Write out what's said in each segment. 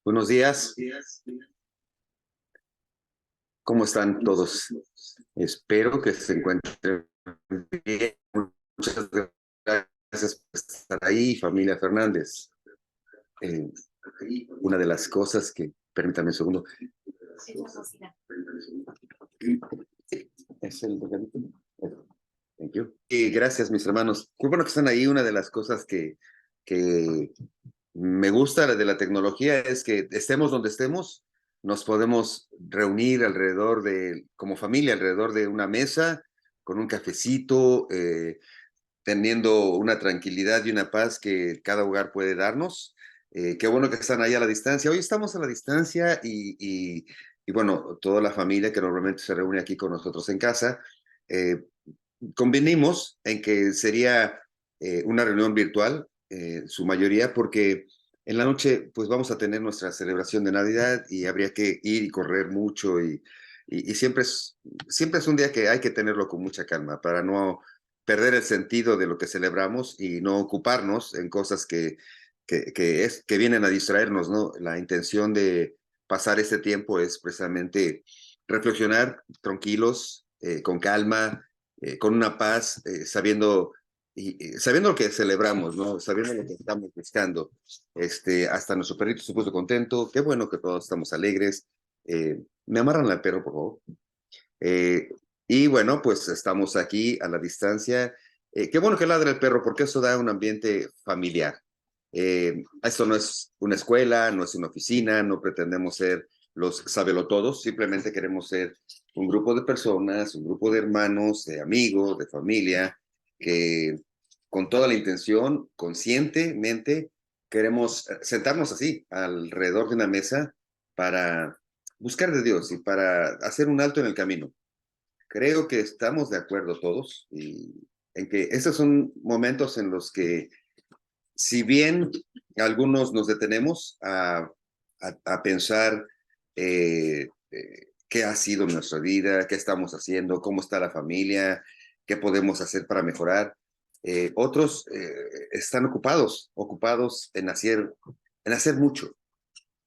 Buenos días, ¿cómo están todos? Espero que se encuentren bien. Muchas gracias por estar ahí, familia Fernández. Eh, una de las cosas que, permítame un segundo. Es el Thank you. Y gracias, mis hermanos. Qué bueno que están ahí. Una de las cosas que me gusta de la tecnología es que estemos donde estemos, nos podemos reunir alrededor como familia, alrededor de una mesa, con un cafecito, teniendo una tranquilidad y una paz que cada hogar puede darnos. Qué bueno que están ahí a la distancia. Hoy estamos a la distancia y bueno, toda la familia que normalmente se reúne aquí con nosotros en casa, eh, convenimos en que sería una reunión virtual, su mayoría, porque en la noche pues vamos a tener nuestra celebración de Navidad y habría que ir y correr mucho y siempre es un día que hay que tenerlo con mucha calma para no perder el sentido de lo que celebramos y no ocuparnos en cosas que vienen a distraernos, ¿no? La intención de pasar este tiempo es precisamente reflexionar tranquilos, con calma, con una paz, sabiendo lo que celebramos, ¿no? Sabiendo lo que estamos buscando. Hasta nuestro perrito se puso contento. Qué bueno que todos estamos alegres. Me amarran al perro, por favor. Eh, y bueno, pues estamos aquí a la distancia. Qué bueno que ladra el perro, porque eso da un ambiente familiar. Esto no es una escuela, no es una oficina, no pretendemos ser los sabelotodos, simplemente queremos ser un grupo de personas, un grupo de hermanos, de amigos, de familia, que con toda la intención, conscientemente, queremos sentarnos así, alrededor de una mesa, para buscar de Dios y para hacer un alto en el camino. Creo que estamos de acuerdo todos en que esos son momentos en los que, si bien algunos nos detenemos a pensar qué ha sido nuestra vida, qué estamos haciendo, cómo está la familia, qué podemos hacer para mejorar, otros están ocupados en hacer mucho,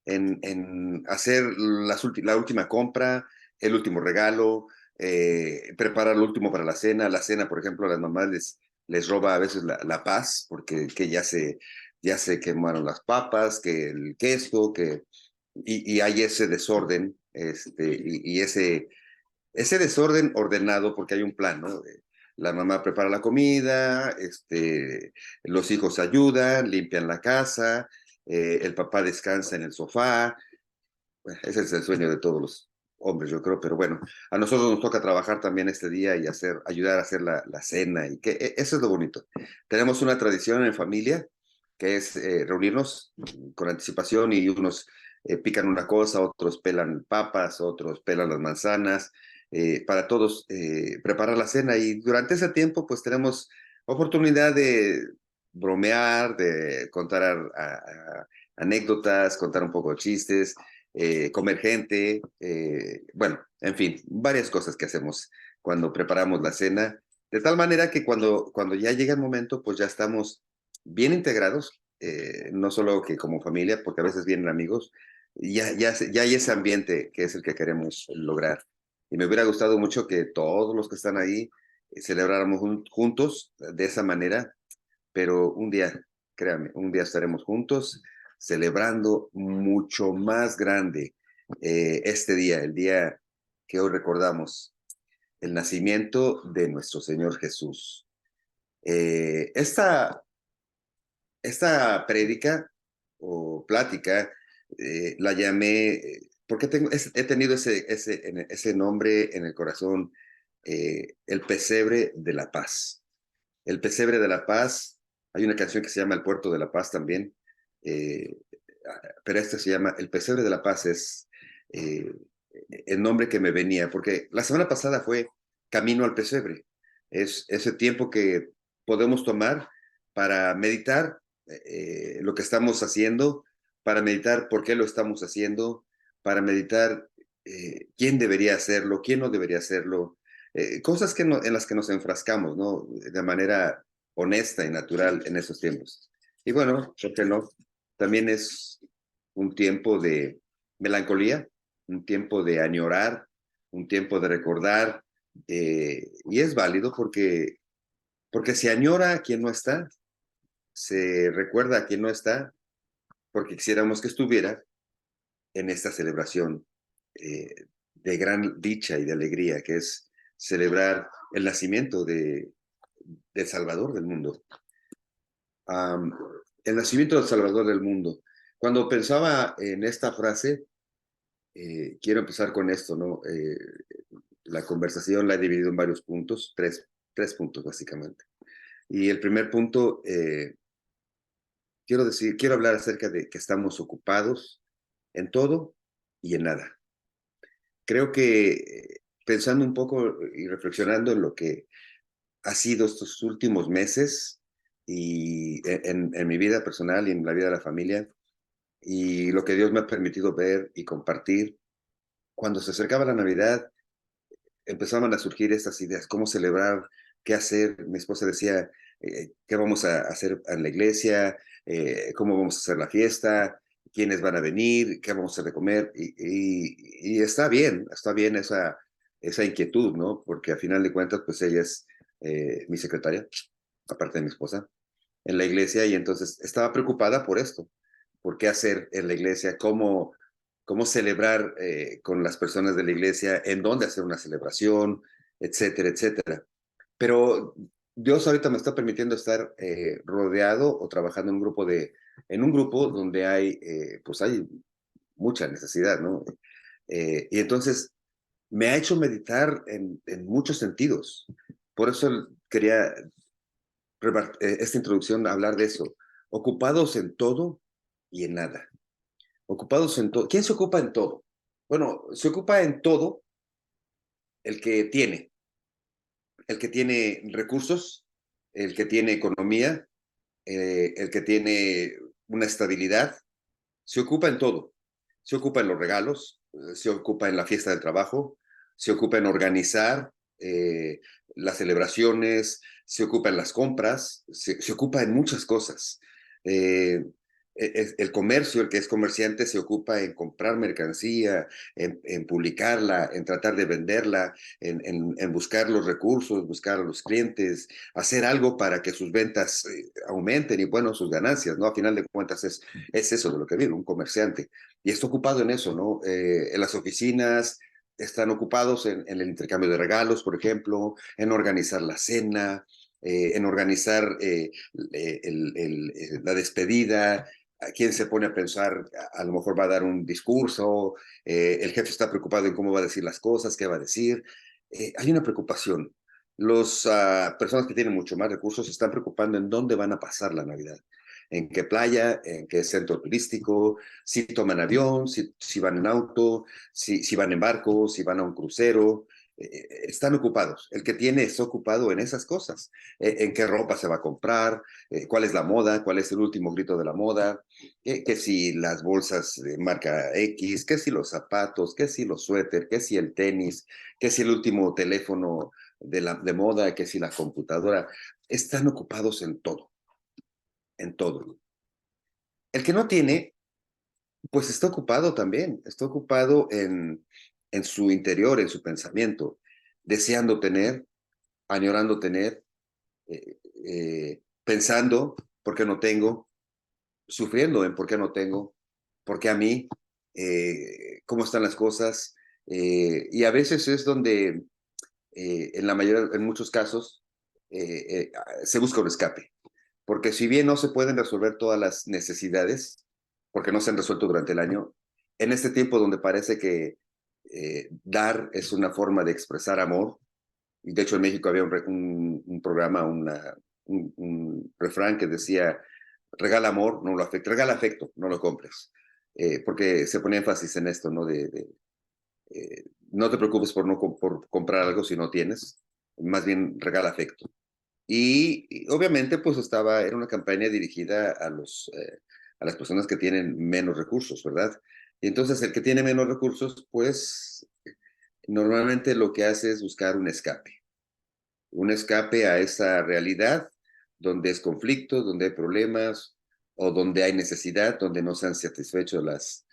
en hacer la última compra, el último regalo, preparar lo último para la cena, por ejemplo, a las mamás les roba a veces la paz, porque que ya se quemaron las papas, que el queso, y hay ese desorden, ese desorden ordenado porque hay un plan, ¿no? La mamá prepara la comida, los hijos ayudan, limpian la casa, el papá descansa en el sofá. Bueno, ese es el sueño de todos los hombres, yo creo, pero bueno, a nosotros nos toca trabajar también este día y ayudar a hacer la cena, y eso es lo bonito. Tenemos una tradición en familia que es reunirnos con anticipación, y unos pican una cosa, otros pelan papas, otros pelan las manzanas, para todos preparar la cena, y durante ese tiempo pues tenemos oportunidad de bromear, de contar anécdotas, contar un poco de chistes, comer gente, bueno, en fin, varias cosas que hacemos cuando preparamos la cena, de tal manera que cuando ya llega el momento, pues ya estamos bien integrados, no solo que como familia, porque a veces vienen amigos, ya hay ese ambiente que es el que queremos lograr. Y me hubiera gustado mucho que todos los que están ahí celebráramos juntos de esa manera, pero un día, créanme, un día estaremos juntos celebrando mucho más grande este día, el día que hoy recordamos, el nacimiento de nuestro Señor Jesús. Eh, esta, esta prédica o plática la llamé, porque he tenido ese nombre en el corazón, el pesebre de la paz. El pesebre de la paz, hay una canción que se llama El Puerto de la Paz también, eh, pero este se llama El Pesebre de la Paz, es eh, el nombre que me venía, porque la semana pasada fue Camino al Pesebre, es ese tiempo que podemos tomar para meditar lo que estamos haciendo, para meditar por qué lo estamos haciendo, para meditar quién debería hacerlo, quién no debería hacerlo, cosas en las que nos enfrascamos, ¿no? De manera honesta y natural en esos tiempos. Y bueno, ¿por qué no? También es un tiempo de melancolía, un tiempo de añorar, un tiempo de recordar, y es válido porque se añora a quien no está, se recuerda a quien no está, porque quisiéramos que estuviera en esta celebración de gran dicha y de alegría, que es celebrar el nacimiento del Salvador del mundo. Um, el nacimiento del Salvador del mundo. Cuando pensaba en esta frase, quiero empezar con esto, ¿no? La conversación la he dividido en varios puntos, tres puntos básicamente. Y el primer punto, quiero hablar acerca de que estamos ocupados en todo y en nada. Creo que pensando un poco y reflexionando en lo que ha sido estos últimos meses y en mi vida personal y en la vida de la familia y lo que Dios me ha permitido ver y compartir, cuando se acercaba la Navidad, empezaban a surgir estas ideas, cómo celebrar, qué hacer. Mi esposa decía, qué vamos a hacer en la iglesia, cómo vamos a hacer la fiesta, quiénes van a venir, qué vamos a hacer de comer. Y está bien esa inquietud, ¿no? Porque a final de cuentas, pues ella es mi secretaria, aparte de mi esposa, en la iglesia, y entonces estaba preocupada por esto, por qué hacer en la iglesia, cómo celebrar con las personas de la iglesia, en dónde hacer una celebración, etcétera, etcétera. Pero Dios ahorita me está permitiendo estar rodeado o trabajando en un grupo donde pues hay mucha necesidad, ¿no? Y entonces me ha hecho meditar en muchos sentidos. Por eso quería esta introducción hablar de eso. Ocupados en todo y en nada. Ocupados en todo. ¿Quién se ocupa en todo? Bueno, se ocupa en todo el que tiene recursos, el que tiene economía, el que tiene una estabilidad, se ocupa en todo. Se ocupa en los regalos, se ocupa en la fiesta del trabajo, se ocupa en organizar las celebraciones, se ocupa en las compras, se ocupa en muchas cosas. Eh, el comercio, el que es comerciante, se ocupa en comprar mercancía, en publicarla, en tratar de venderla, en buscar los recursos, buscar a los clientes, hacer algo para que sus ventas aumenten y, bueno, sus ganancias, ¿no? A final de cuentas es eso de lo que vive un comerciante. Y está ocupado en eso, ¿no? En las oficinas están ocupados en el intercambio de regalos, por ejemplo, en organizar la cena, en organizar la despedida. A quién se pone a pensar, a lo mejor va a dar un discurso, el jefe está preocupado en cómo va a decir las cosas, qué va a decir. Hay una preocupación. Las personas que tienen mucho más recursos se están preocupando en dónde van a pasar la Navidad, en qué playa, en qué centro turístico, si toman avión, si van en auto, si van en barco, si van a un crucero. Están ocupados. El que tiene está ocupado en esas cosas. En qué ropa se va a comprar, cuál es la moda, cuál es el último grito de la moda, que si las bolsas de marca X, que si los zapatos, que si los suéter, que si el tenis, que si el último teléfono de moda, que si la computadora. Están ocupados en todo, en todo. El que no tiene, pues está ocupado también, está ocupado en su interior, en su pensamiento, deseando tener, añorando tener, pensando por qué no tengo, sufriendo en por qué no tengo, por qué a mí, cómo están las cosas. Y a veces es donde, en muchos casos, se busca un escape. Porque si bien no se pueden resolver todas las necesidades, porque no se han resuelto durante el año, en este tiempo donde parece que dar es una forma de expresar amor, y de hecho en México había un programa, un refrán que decía, regala amor, no lo afecto, regala afecto, no lo compres, porque se pone énfasis en esto, ¿no? No te preocupes por comprar algo si no tienes, más bien regala afecto. Y obviamente pues era una campaña dirigida a las personas que tienen menos recursos, ¿verdad? Y entonces el que tiene menos recursos, pues normalmente lo que hace es buscar un escape a esa realidad donde es conflicto, donde hay problemas, o donde hay necesidad, donde no se han satisfecho las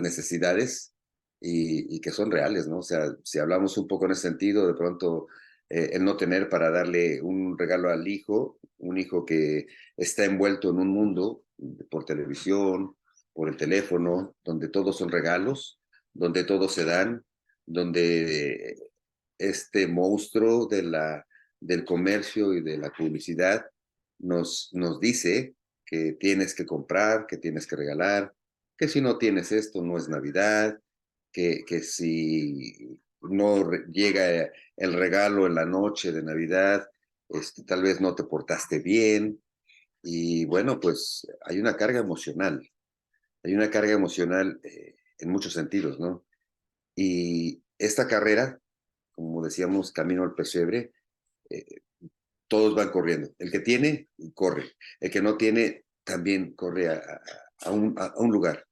necesidades y que son reales, ¿no? O sea, si hablamos un poco en ese sentido, de pronto el no tener para darle un regalo al hijo, un hijo que está envuelto en un mundo por televisión, por el teléfono, donde todos son regalos, donde todos se dan, donde este monstruo del comercio y de la publicidad nos dice que tienes que comprar, que tienes que regalar, que si no tienes esto no es Navidad, que si no llega el regalo en la noche de Navidad, tal vez no te portaste bien. Y bueno, pues hay una carga emocional en muchos sentidos, ¿no? Y esta carrera, como decíamos, camino al pesebre, eh, todos van corriendo. El que tiene, corre. El que no tiene, también corre a un lugar.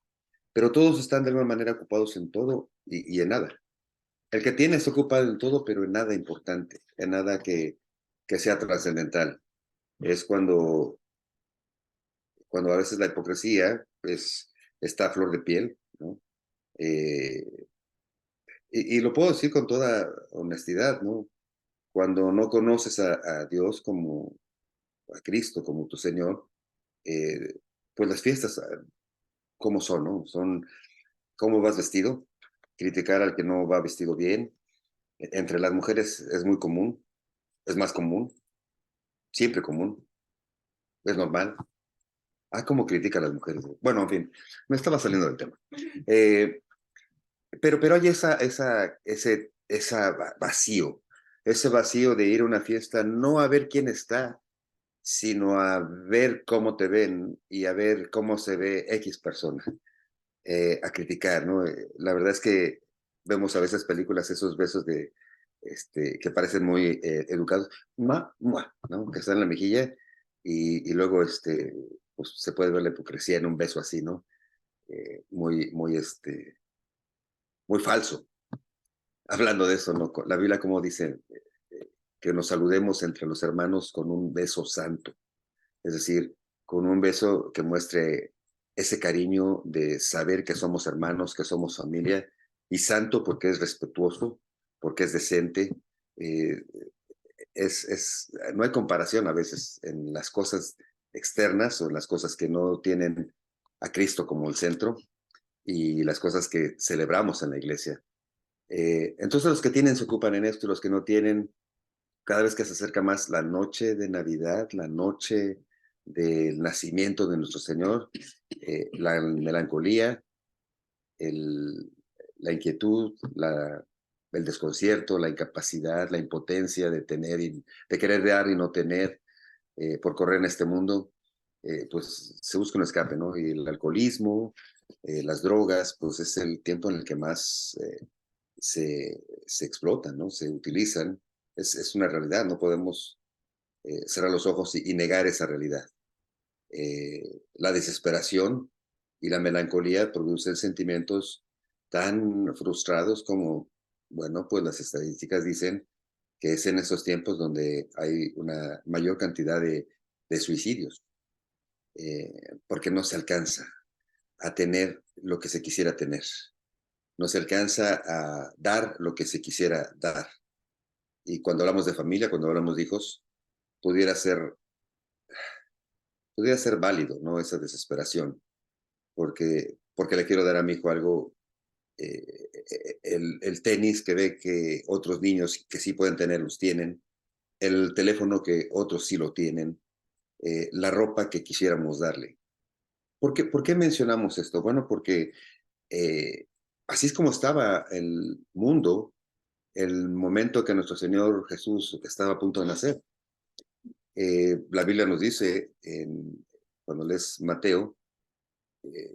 Pero todos están de alguna manera ocupados en todo y en nada. El que tiene se ocupa en todo, pero en nada importante, en nada que sea trascendental. Es cuando a veces la hipocresía pues, está a flor de piel, ¿no? Eh, y lo puedo decir con toda honestidad, ¿no? Cuando no conoces a Dios como a Cristo, como tu Señor, pues las fiestas, ¿cómo son, no? Son cómo vas vestido, criticar al que no va vestido bien. Entre las mujeres es muy común, es más común, siempre común, es normal. Ah, cómo critica a las mujeres. Bueno, en fin, me estaba saliendo del tema. Eh, pero hay vacío, ese vacío de ir a una fiesta, no a ver quién está, sino a ver cómo te ven y a ver cómo se ve X persona, a criticar, ¿no? La verdad es que vemos a veces películas, esos besos que parecen muy educados, ¿no? Que están en la mejilla y luego pues, se puede ver la hipocresía en un beso así, ¿no? Muy falso. Hablando de eso, ¿no? La Biblia como dice que nos saludemos entre los hermanos con un beso santo, es decir, con un beso que muestre ese cariño de saber que somos hermanos, que somos familia, y santo porque es respetuoso, porque es decente. eh, no hay comparación a veces en las cosas externas o en las cosas que no tienen a Cristo como el centro y las cosas que celebramos en la iglesia. Entonces los que tienen se ocupan en esto y los que no tienen, cada vez que se acerca más la noche de Navidad, la noche del nacimiento de nuestro Señor, la melancolía, el, la inquietud, el desconcierto, la incapacidad, la impotencia de tener y de querer dar y no tener por correr en este mundo, pues se busca un escape, ¿no? Y el alcoholismo, las drogas, pues es el tiempo en el que más se explotan, ¿no? Se utilizan. Es una realidad, no podemos cerrar los ojos y negar esa realidad. La desesperación y la melancolía producen sentimientos tan frustrados como, bueno, pues las estadísticas dicen que es en esos tiempos donde hay una mayor cantidad de suicidios, porque no se alcanza a tener lo que se quisiera tener, no se alcanza a dar lo que se quisiera dar. Y cuando hablamos de familia, cuando hablamos de hijos, pudiera ser, pudiera ser válido, ¿no? Esa desesperación, porque le quiero dar a mi hijo algo, el tenis que ve que otros niños que sí pueden tener los tienen, el teléfono que otros sí lo tienen, la ropa que quisiéramos darle. ¿Por qué mencionamos esto? Bueno, porque eh, así es como estaba el mundo el momento que nuestro Señor Jesús estaba a punto de nacer. La Biblia nos dice, cuando lees Mateo,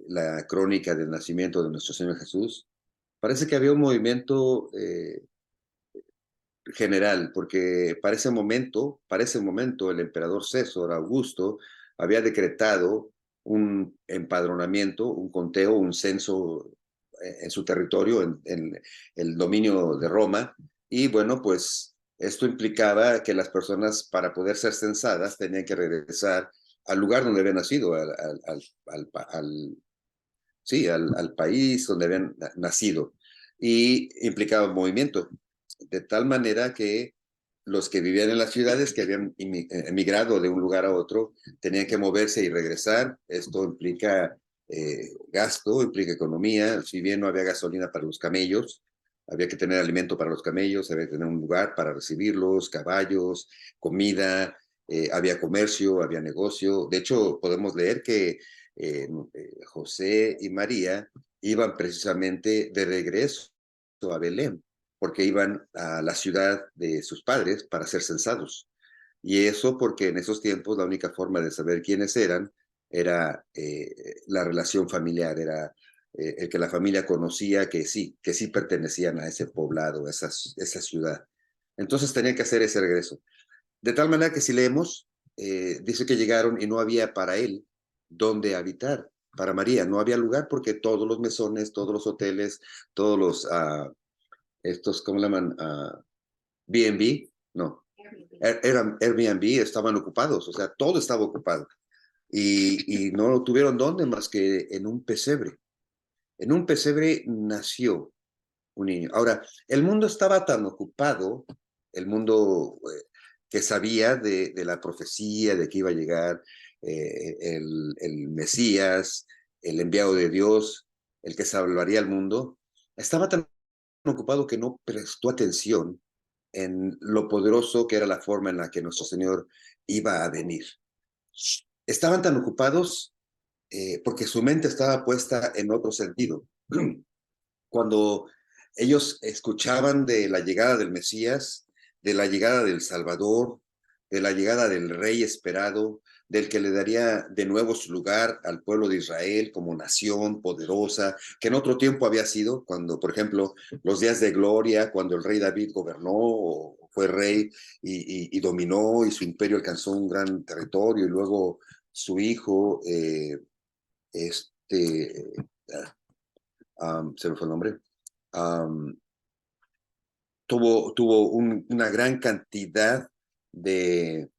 la crónica del nacimiento de nuestro Señor Jesús, parece que había un movimiento general, porque para ese momento el emperador César Augusto había decretado un empadronamiento, un conteo, un censo en su territorio, en el dominio de Roma, y bueno, pues esto implicaba que las personas para poder ser censadas tenían que regresar al lugar donde habían nacido, sí, al país donde habían nacido, y implicaba movimiento, de tal manera que los que vivían en las ciudades, que habían emigrado de un lugar a otro, tenían que moverse y regresar. Esto implica gasto, implica economía. Si bien no había gasolina para los camellos, había que tener alimento para los camellos, había que tener un lugar para recibirlos, caballos, comida, había comercio, había negocio. De hecho, podemos leer que José y María iban precisamente de regreso a Belén, porque iban a la ciudad de sus padres para ser censados. Y eso porque en esos tiempos la única forma de saber quiénes eran era la relación familiar, era el que la familia conocía que sí pertenecían a ese poblado, a esa ciudad. Entonces tenían que hacer ese regreso. De tal manera que si leemos, dice que llegaron y no había para él dónde habitar. Para María no había lugar porque todos los mesones, todos los hoteles, todos los, estos, ¿cómo le llaman? B&B, no, eran Airbnb, estaban ocupados, o sea, todo estaba ocupado. Y no tuvieron dónde más que en un pesebre. En un pesebre nació un niño. Ahora, el mundo estaba tan ocupado, el mundo que sabía de la profecía, de que iba a llegar el Mesías, el enviado de Dios, el que salvaría al mundo, estaba tan ocupado que no prestó atención en lo poderoso que era la forma en la que nuestro Señor iba a venir. Estaban tan ocupados porque su mente estaba puesta en otro sentido. Cuando ellos escuchaban de la llegada del Mesías, de la llegada del Salvador, de la llegada del Rey esperado, del que le daría de nuevo su lugar al pueblo de Israel como nación poderosa, que en otro tiempo había sido, cuando, por ejemplo, los días de gloria, cuando el rey David gobernó o fue rey y dominó y su imperio alcanzó un gran territorio y luego su hijo, este, se me fue el nombre, um, tuvo una gran cantidad de,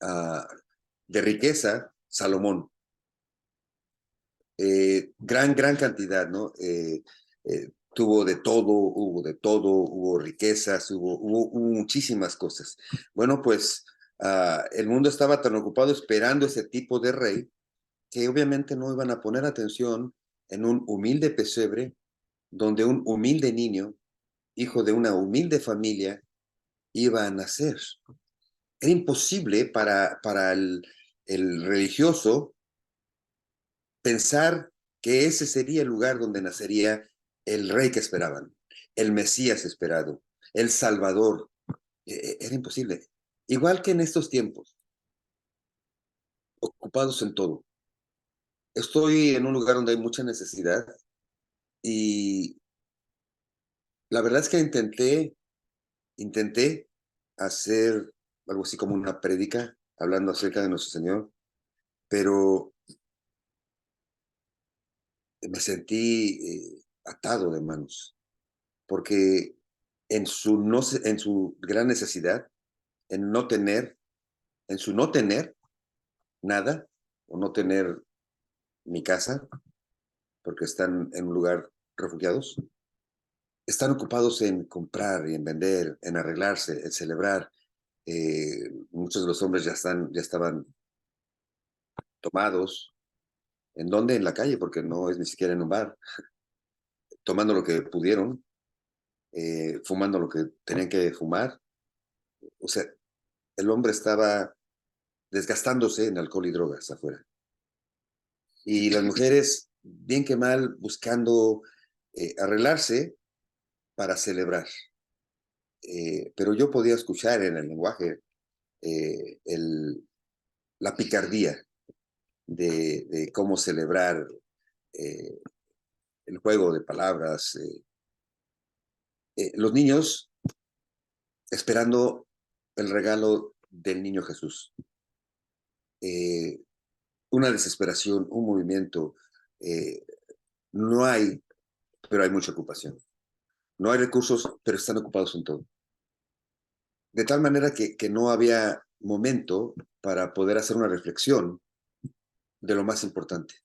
uh, de riqueza, Salomón. Gran cantidad, ¿no? Tuvo de todo, hubo riquezas, hubo muchísimas cosas. Bueno, pues el mundo estaba tan ocupado esperando ese tipo de rey que obviamente no iban a poner atención en un humilde pesebre donde un humilde niño, hijo de una humilde familia, iba a nacer. Era imposible para el religioso pensar que ese sería el lugar donde nacería el rey que esperaban, el Mesías esperado, el Salvador. Era imposible. Igual que en estos tiempos, ocupados en todo. Estoy en un lugar donde hay mucha necesidad y la verdad es que intenté hacer algo así como una prédica hablando acerca de nuestro Señor, pero me sentí atado de manos, porque en su gran necesidad, en no tener, en su no tener nada, o no tener ni casa, porque están en un lugar refugiados, están ocupados en comprar y en vender, en arreglarse, en celebrar. Muchos de los hombres ya estaban tomados. ¿En dónde? En la calle, porque no es ni siquiera en un bar, tomando lo que pudieron, fumando lo que tenían que fumar. O sea, el hombre estaba desgastándose en alcohol y drogas afuera. Y las mujeres, bien que mal, buscando arreglarse para celebrar. Pero yo podía escuchar en el lenguaje eh, el, la picardía de cómo celebrar eh, el juego de palabras. Los niños esperando el regalo del niño Jesús. Eh, una desesperación, un movimiento. Eh, no hay, pero hay mucha ocupación. No hay recursos, pero están ocupados en todo. De tal manera que no había momento para poder hacer una reflexión de lo más importante,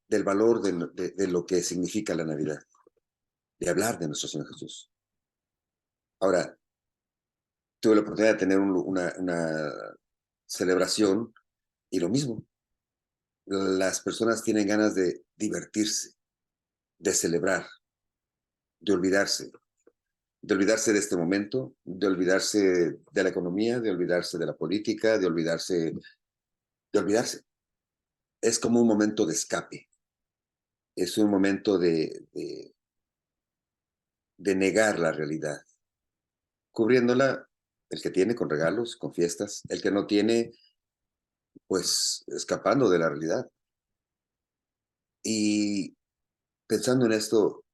del valor de lo que significa la Navidad, de hablar de nuestro Señor Jesús. Ahora, tuve la oportunidad de tener una celebración y lo mismo. Las personas tienen ganas de divertirse, de celebrar, de olvidarse, de este momento, de olvidarse de la economía, de olvidarse de la política, de olvidarse. Es como un momento de escape, es un momento de negar la realidad, cubriéndola el que tiene con regalos, con fiestas, el que no tiene, pues escapando de la realidad. Y pensando en esto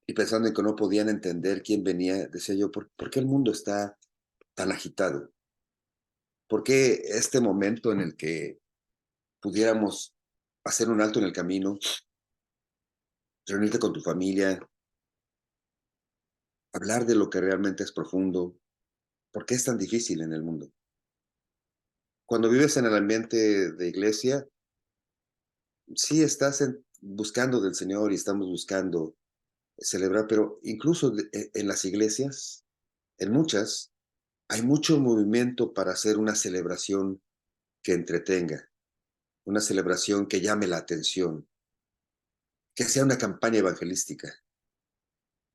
y pensando en que no podían entender quién venía, decía yo, ¿por qué el mundo está tan agitado? ¿Por qué este momento en el que pudiéramos hacer un alto en el camino, reunirte con tu familia, hablar de lo que realmente es profundo? ¿Por qué es tan difícil en el mundo? Cuando vives en el ambiente de iglesia, sí estás buscando del Señor y estamos buscando celebrar, pero incluso en las iglesias, en muchas, hay mucho movimiento para hacer una celebración que entretenga, una celebración que llame la atención, que sea una campaña evangelística,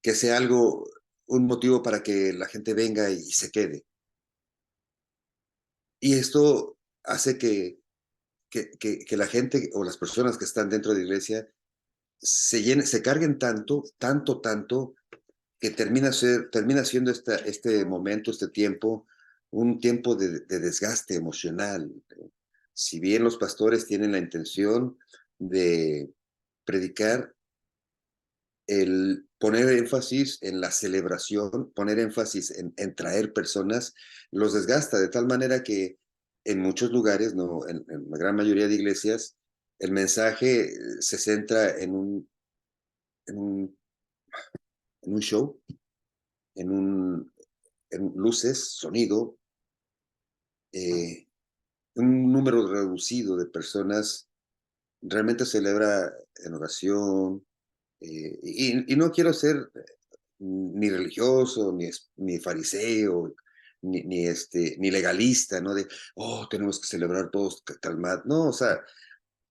que sea algo, un motivo para que la gente venga y se quede. Y esto hace que la gente o las personas que están dentro de la iglesia se carguen tanto, tanto, tanto, que termina siendo este momento, este tiempo, un tiempo de desgaste emocional. Si bien los pastores tienen la intención de predicar, el poner énfasis en la celebración, poner énfasis en traer personas, los desgasta de tal manera que en muchos lugares, no, en la gran mayoría de iglesias, el mensaje se centra en un, en un show, en, un, en luces, sonido, eh, un número reducido de personas realmente celebra en oración, y no quiero ser ni religioso, ni fariseo, ni legalista, ¿no? De, oh, tenemos que celebrar todos calmad. No, o sea,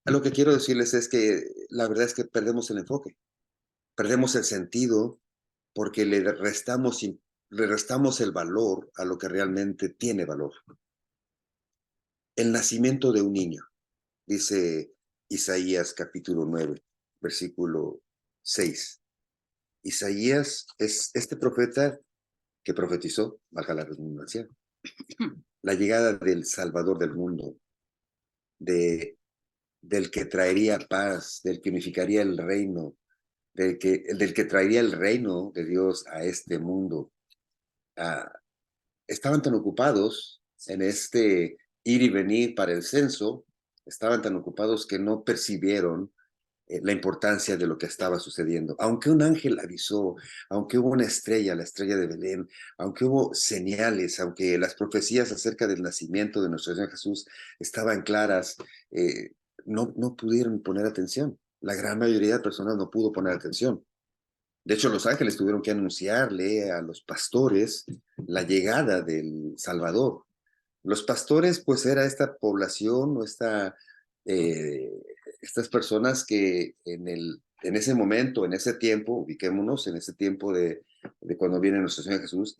lo que quiero decirles es que la verdad es que perdemos el enfoque, perdemos el sentido porque le restamos el valor a lo que realmente tiene valor. El nacimiento de un niño, dice Isaías capítulo 9, versículo 6. Isaías es este profeta que profetizó, baja la redundancia, la llegada del Salvador del mundo, de, del que traería paz, del que unificaría el reino, del que traería el reino de Dios a este mundo. Ah, estaban tan ocupados en este ir y venir para el censo, estaban tan ocupados que no percibieron la importancia de lo que estaba sucediendo. Aunque un ángel avisó, aunque hubo una estrella, la estrella de Belén, aunque hubo señales, aunque las profecías acerca del nacimiento de nuestro Señor Jesús estaban claras, eh, no pudieron poner atención. La gran mayoría de personas no pudo poner atención. De hecho, los ángeles tuvieron que anunciarle a los pastores la llegada del Salvador. Los pastores, pues era esta población o eh, estas personas que en ese momento, en ese tiempo, ubiquémonos, en ese tiempo de cuando viene nuestro Señor Jesús,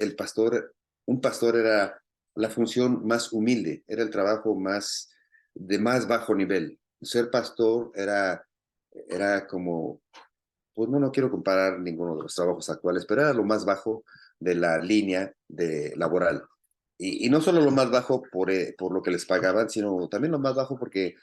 un pastor era la función más humilde, era el trabajo de más bajo nivel. Ser pastor era como, pues no quiero comparar ninguno de los trabajos actuales, pero era lo más bajo de la línea laboral. Y no solo lo más bajo por lo que les pagaban, sino también lo más bajo porque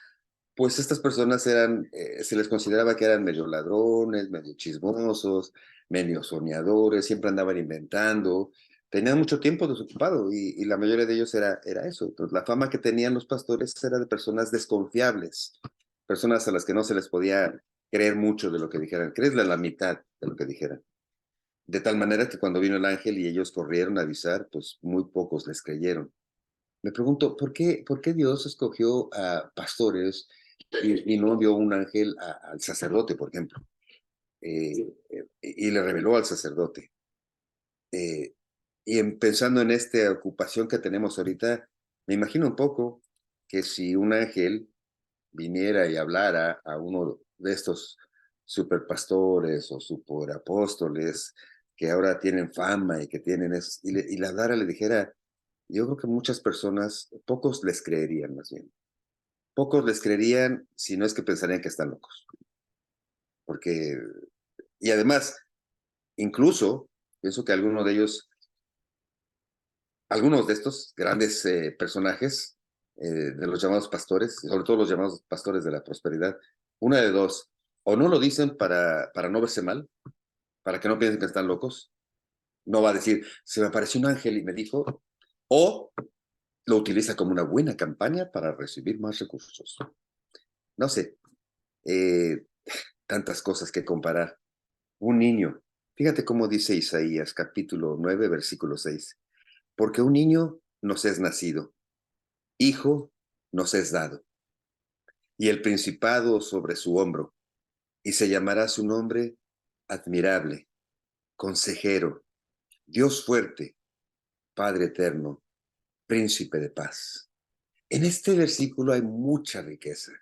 pues estas personas se les consideraba que eran medio ladrones, medio chismosos, medio soñadores, siempre andaban inventando, tenían mucho tiempo desocupado y la mayoría de ellos era eso. Entonces, la fama que tenían los pastores era de personas desconfiables, personas a las que no se les podía creer mucho de lo que dijeran, creerle la mitad de lo que dijeran. De tal manera que cuando vino el ángel y ellos corrieron a avisar, pues muy pocos les creyeron. Me pregunto, por qué Dios escogió a pastores y no dio un ángel al sacerdote, por ejemplo? Y le reveló al sacerdote. Eh, Pensando en esta ocupación que tenemos ahorita, me imagino un poco que si un ángel viniera y hablara a uno de estos superpastores o superapóstoles que ahora tienen fama y que tienen eso, y le hablara, le dijera, yo creo que muchas personas, pocos les creerían más bien. Pocos les creerían si no es que pensarían que están locos. Porque, y además, incluso, pienso que algunos de estos grandes personajes de los llamados pastores, sobre todo los llamados pastores de la prosperidad, una de dos, o no lo dicen para no verse mal, para que no piensen que están locos, no va a decir, se me apareció un ángel y me dijo, o lo utiliza como una buena campaña para recibir más recursos. No sé, eh, tantas cosas que comparar. Un niño, fíjate cómo dice Isaías capítulo 9, versículo 6, porque un niño nos es nacido, hijo nos es dado, y el principado sobre su hombro, y se llamará su nombre admirable, consejero, Dios fuerte, Padre eterno, príncipe de paz. En este versículo hay mucha riqueza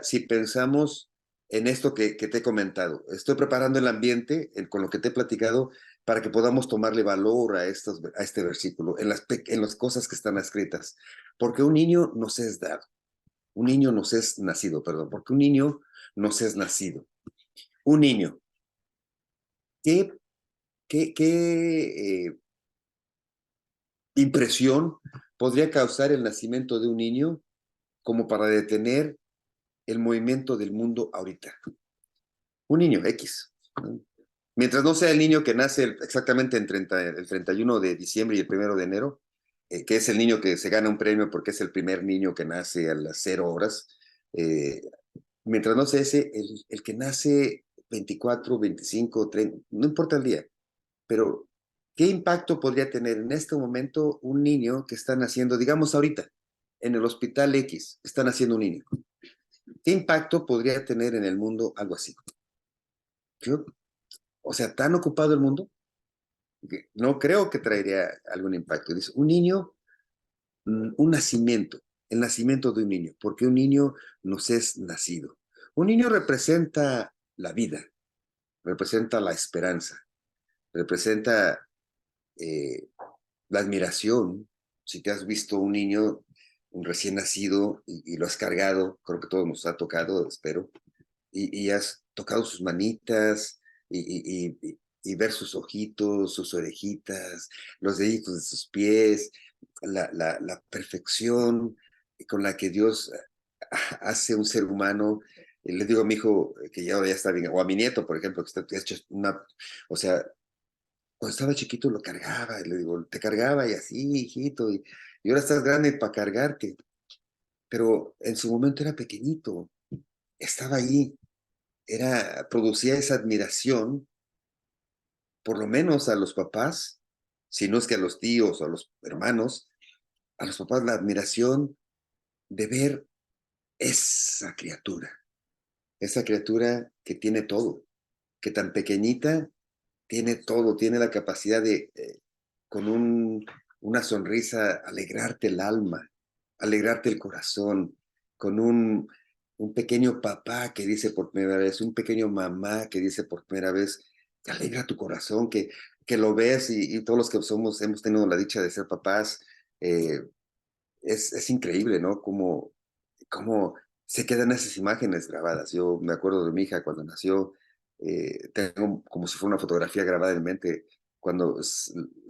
si pensamos en esto que te he comentado. Estoy preparando el ambiente con lo que te he platicado para que podamos tomarle valor a este versículo, en las cosas que están escritas. Porque un niño nos es dado, un niño nos es nacido, perdón, porque un niño nos es nacido. Un niño, ¿qué, qué impresión podría causar el nacimiento de un niño como para detener el movimiento del mundo ahorita? Un niño X, ¿no? Mientras no sea el niño que nace exactamente el 31 de diciembre y el 1 de enero, que es el niño que se gana un premio porque es el primer niño que nace a las 0 horas, eh, mientras no sea ese, el que nace 24, 25, 30, no importa el día, pero ¿qué impacto podría tener en este momento un niño que está naciendo, digamos ahorita, en el hospital X, está naciendo un niño? ¿Qué impacto podría tener en el mundo algo así? Yo, o sea, tan ocupado el mundo, que no creo que traería algún impacto. Dice, un niño, un nacimiento, el nacimiento de un niño, porque un niño nos es nacido. Un niño representa la vida, representa la esperanza, representa eh, la admiración. Si te has visto un niño, un recién nacido, y lo has cargado, creo que todo nos ha tocado, espero, y has tocado sus manitas y ver sus ojitos, sus orejitas, los deditos de sus pies, la perfección con la que Dios hace un ser humano. Y le digo a mi hijo que ya está bien, o a mi nieto, por ejemplo, que está hecho o sea, cuando estaba chiquito lo cargaba, y le digo, te cargaba y así, hijito, y ahora estás grande para cargarte, pero en su momento era pequeñito, estaba ahí, producía esa admiración, por lo menos a los papás, si no es que a los tíos o a los hermanos, a los papás la admiración de ver esa criatura que tiene todo, que tan pequeñita tiene todo, tiene la capacidad de, con una sonrisa, alegrarte el alma, alegrarte el corazón, con un pequeño papá que dice por primera vez, un pequeño mamá que dice por primera vez, te alegra tu corazón, que lo ves y todos los que hemos tenido la dicha de ser papás, eh, es increíble, ¿no? Cómo se quedan esas imágenes grabadas. Yo me acuerdo de mi hija cuando nació, tengo como si fuera una fotografía grabada en mente, cuando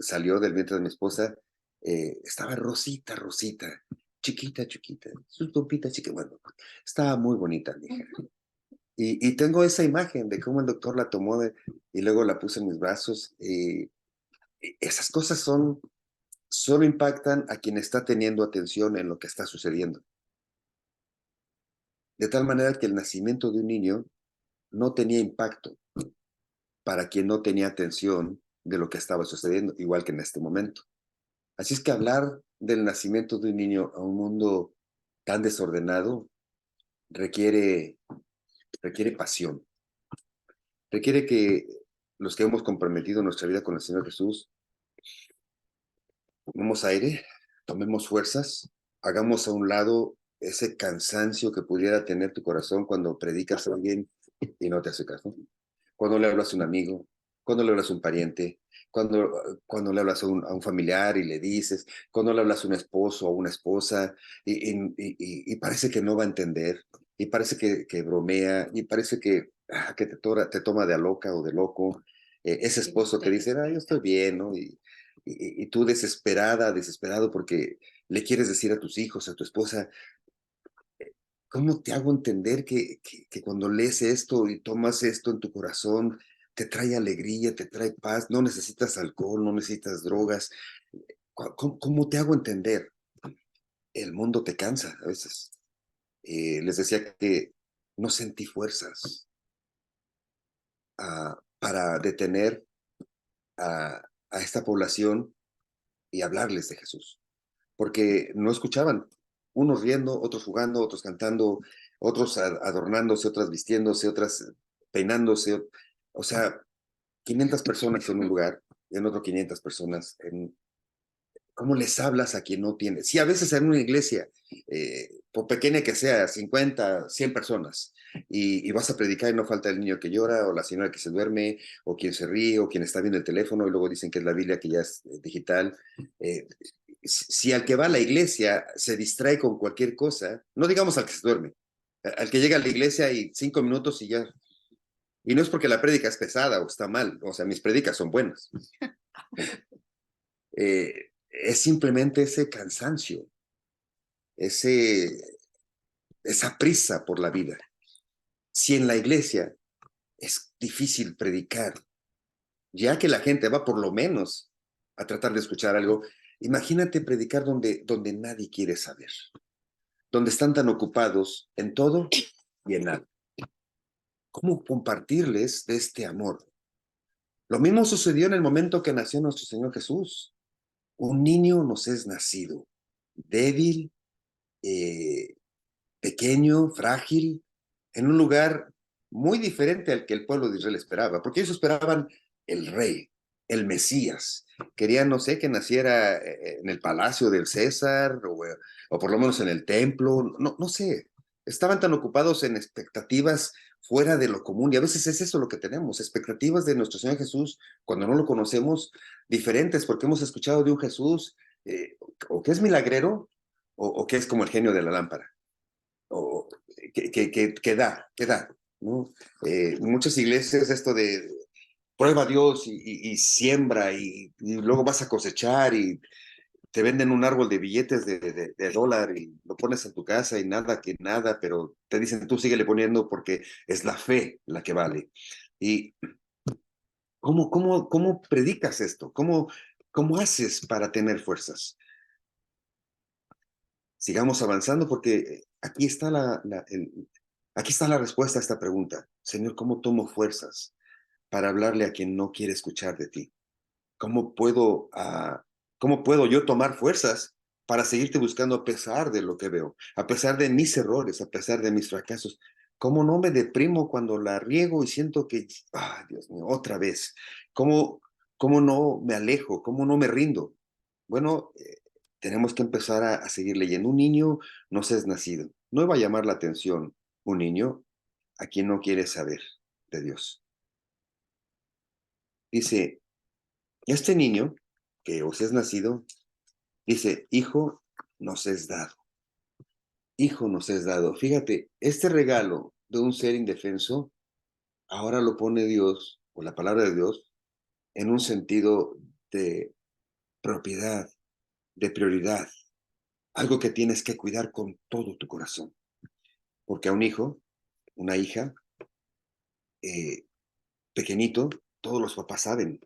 salió del vientre de mi esposa, estaba rosita, rosita, chiquita, chiquita, sus pompitas chiquitas, bueno, estaba muy bonita mi hija. Y tengo esa imagen de cómo el doctor la tomó y luego la puso en mis brazos. Esas cosas solo impactan a quien está teniendo atención en lo que está sucediendo. De tal manera que el nacimiento de un niño no tenía impacto. para quien no tenía atención de lo que estaba sucediendo, igual que en este momento. Así es que hablar del nacimiento de un niño a un mundo tan desordenado requiere, requiere pasión, requiere que los que hemos comprometido nuestra vida con el Señor Jesús, tomemos aire, tomemos fuerzas, hagamos a un lado ese cansancio que pudiera tener tu corazón cuando predicas a alguien y no te hace caso. Cuando le hablas a un amigo, cuando le hablas a un pariente, cuando le hablas a un familiar y le dices, cuando le hablas a un esposo o a una esposa y parece que no va a entender, y parece que bromea, y parece que te toma de a loca o de loco, ese esposo que dice, yo estoy bien, ¿no? Y tú desesperada, desesperado porque le quieres decir a tus hijos, a tu esposa, ¿cómo te hago entender que cuando lees esto y tomas esto en tu corazón, te trae alegría, te trae paz, no necesitas alcohol, no necesitas drogas? ¿Cómo te hago entender? El mundo te cansa a veces. Les decía que no sentí fuerzas para detener a esta población y hablarles de Jesús, porque no escuchaban, unos riendo, otros jugando, otros cantando, otros adornándose, otras vistiéndose, otras peinándose, o sea, 500 personas en un lugar, en otro 500 personas, ¿cómo les hablas a quien no tiene? Sí, a veces en una iglesia, por pequeña que sea, 50, 100 personas, y vas a predicar y no falta el niño que llora, o la señora que se duerme, o quien se ríe, o quien está viendo el teléfono, y luego dicen que es la Biblia que ya es digital. Si al que va a la iglesia se distrae con cualquier cosa, no digamos al que se duerme, al que llega a la iglesia y 5 minutos y ya. Y no es porque la prédica es pesada o está mal, o sea, mis prédicas son buenas. Es simplemente ese cansancio, ese, esa prisa por la vida. Si en la iglesia es difícil predicar, ya que la gente va por lo menos a tratar de escuchar algo, imagínate predicar donde nadie quiere saber, donde están tan ocupados en todo y en nada. ¿Cómo compartirles de este amor? Lo mismo sucedió en el momento que nació nuestro Señor Jesús. Un niño nos es nacido, débil, eh, pequeño, frágil, en un lugar muy diferente al que el pueblo de Israel esperaba, porque ellos esperaban el rey, el Mesías. Querían, no sé, que naciera en el palacio del César o por lo menos en el templo, no sé. Estaban tan ocupados en expectativas fuera de lo común y a veces es eso lo que tenemos, expectativas de nuestro Señor Jesús cuando no lo conocemos, diferentes porque hemos escuchado de un Jesús o que es milagrero o que es como el genio de la lámpara o que da, ¿no? Muchas iglesias esto de prueba a Dios y siembra y luego vas a cosechar y te venden un árbol de billetes de dólar y lo pones en tu casa y nada que nada, pero te dicen tú síguele poniendo porque es la fe la que vale. ¿Y cómo predicas esto? ¿Cómo haces para tener fuerzas? Sigamos avanzando porque aquí está la respuesta a esta pregunta. Señor, ¿cómo tomo fuerzas para hablarle a quien no quiere escuchar de ti? ¿Cómo cómo puedo yo tomar fuerzas para seguirte buscando a pesar de lo que veo, a pesar de mis errores, a pesar de mis fracasos? ¿Cómo no me deprimo cuando la riego y siento que, Dios mío, otra vez? ¿Cómo no me alejo? ¿Cómo no me rindo? Bueno, tenemos que empezar a seguir leyendo. Un niño no se es nacido. No va a llamar la atención un niño a quien no quiere saber de Dios. Dice, este niño que os es nacido, dice, hijo nos es dado. Hijo nos es dado. Fíjate, este regalo de un ser indefenso, ahora lo pone Dios, o la palabra de Dios, en un sentido de propiedad, de prioridad, algo que tienes que cuidar con todo tu corazón. Porque a un hijo, una hija, eh, pequeñito, todos los papás saben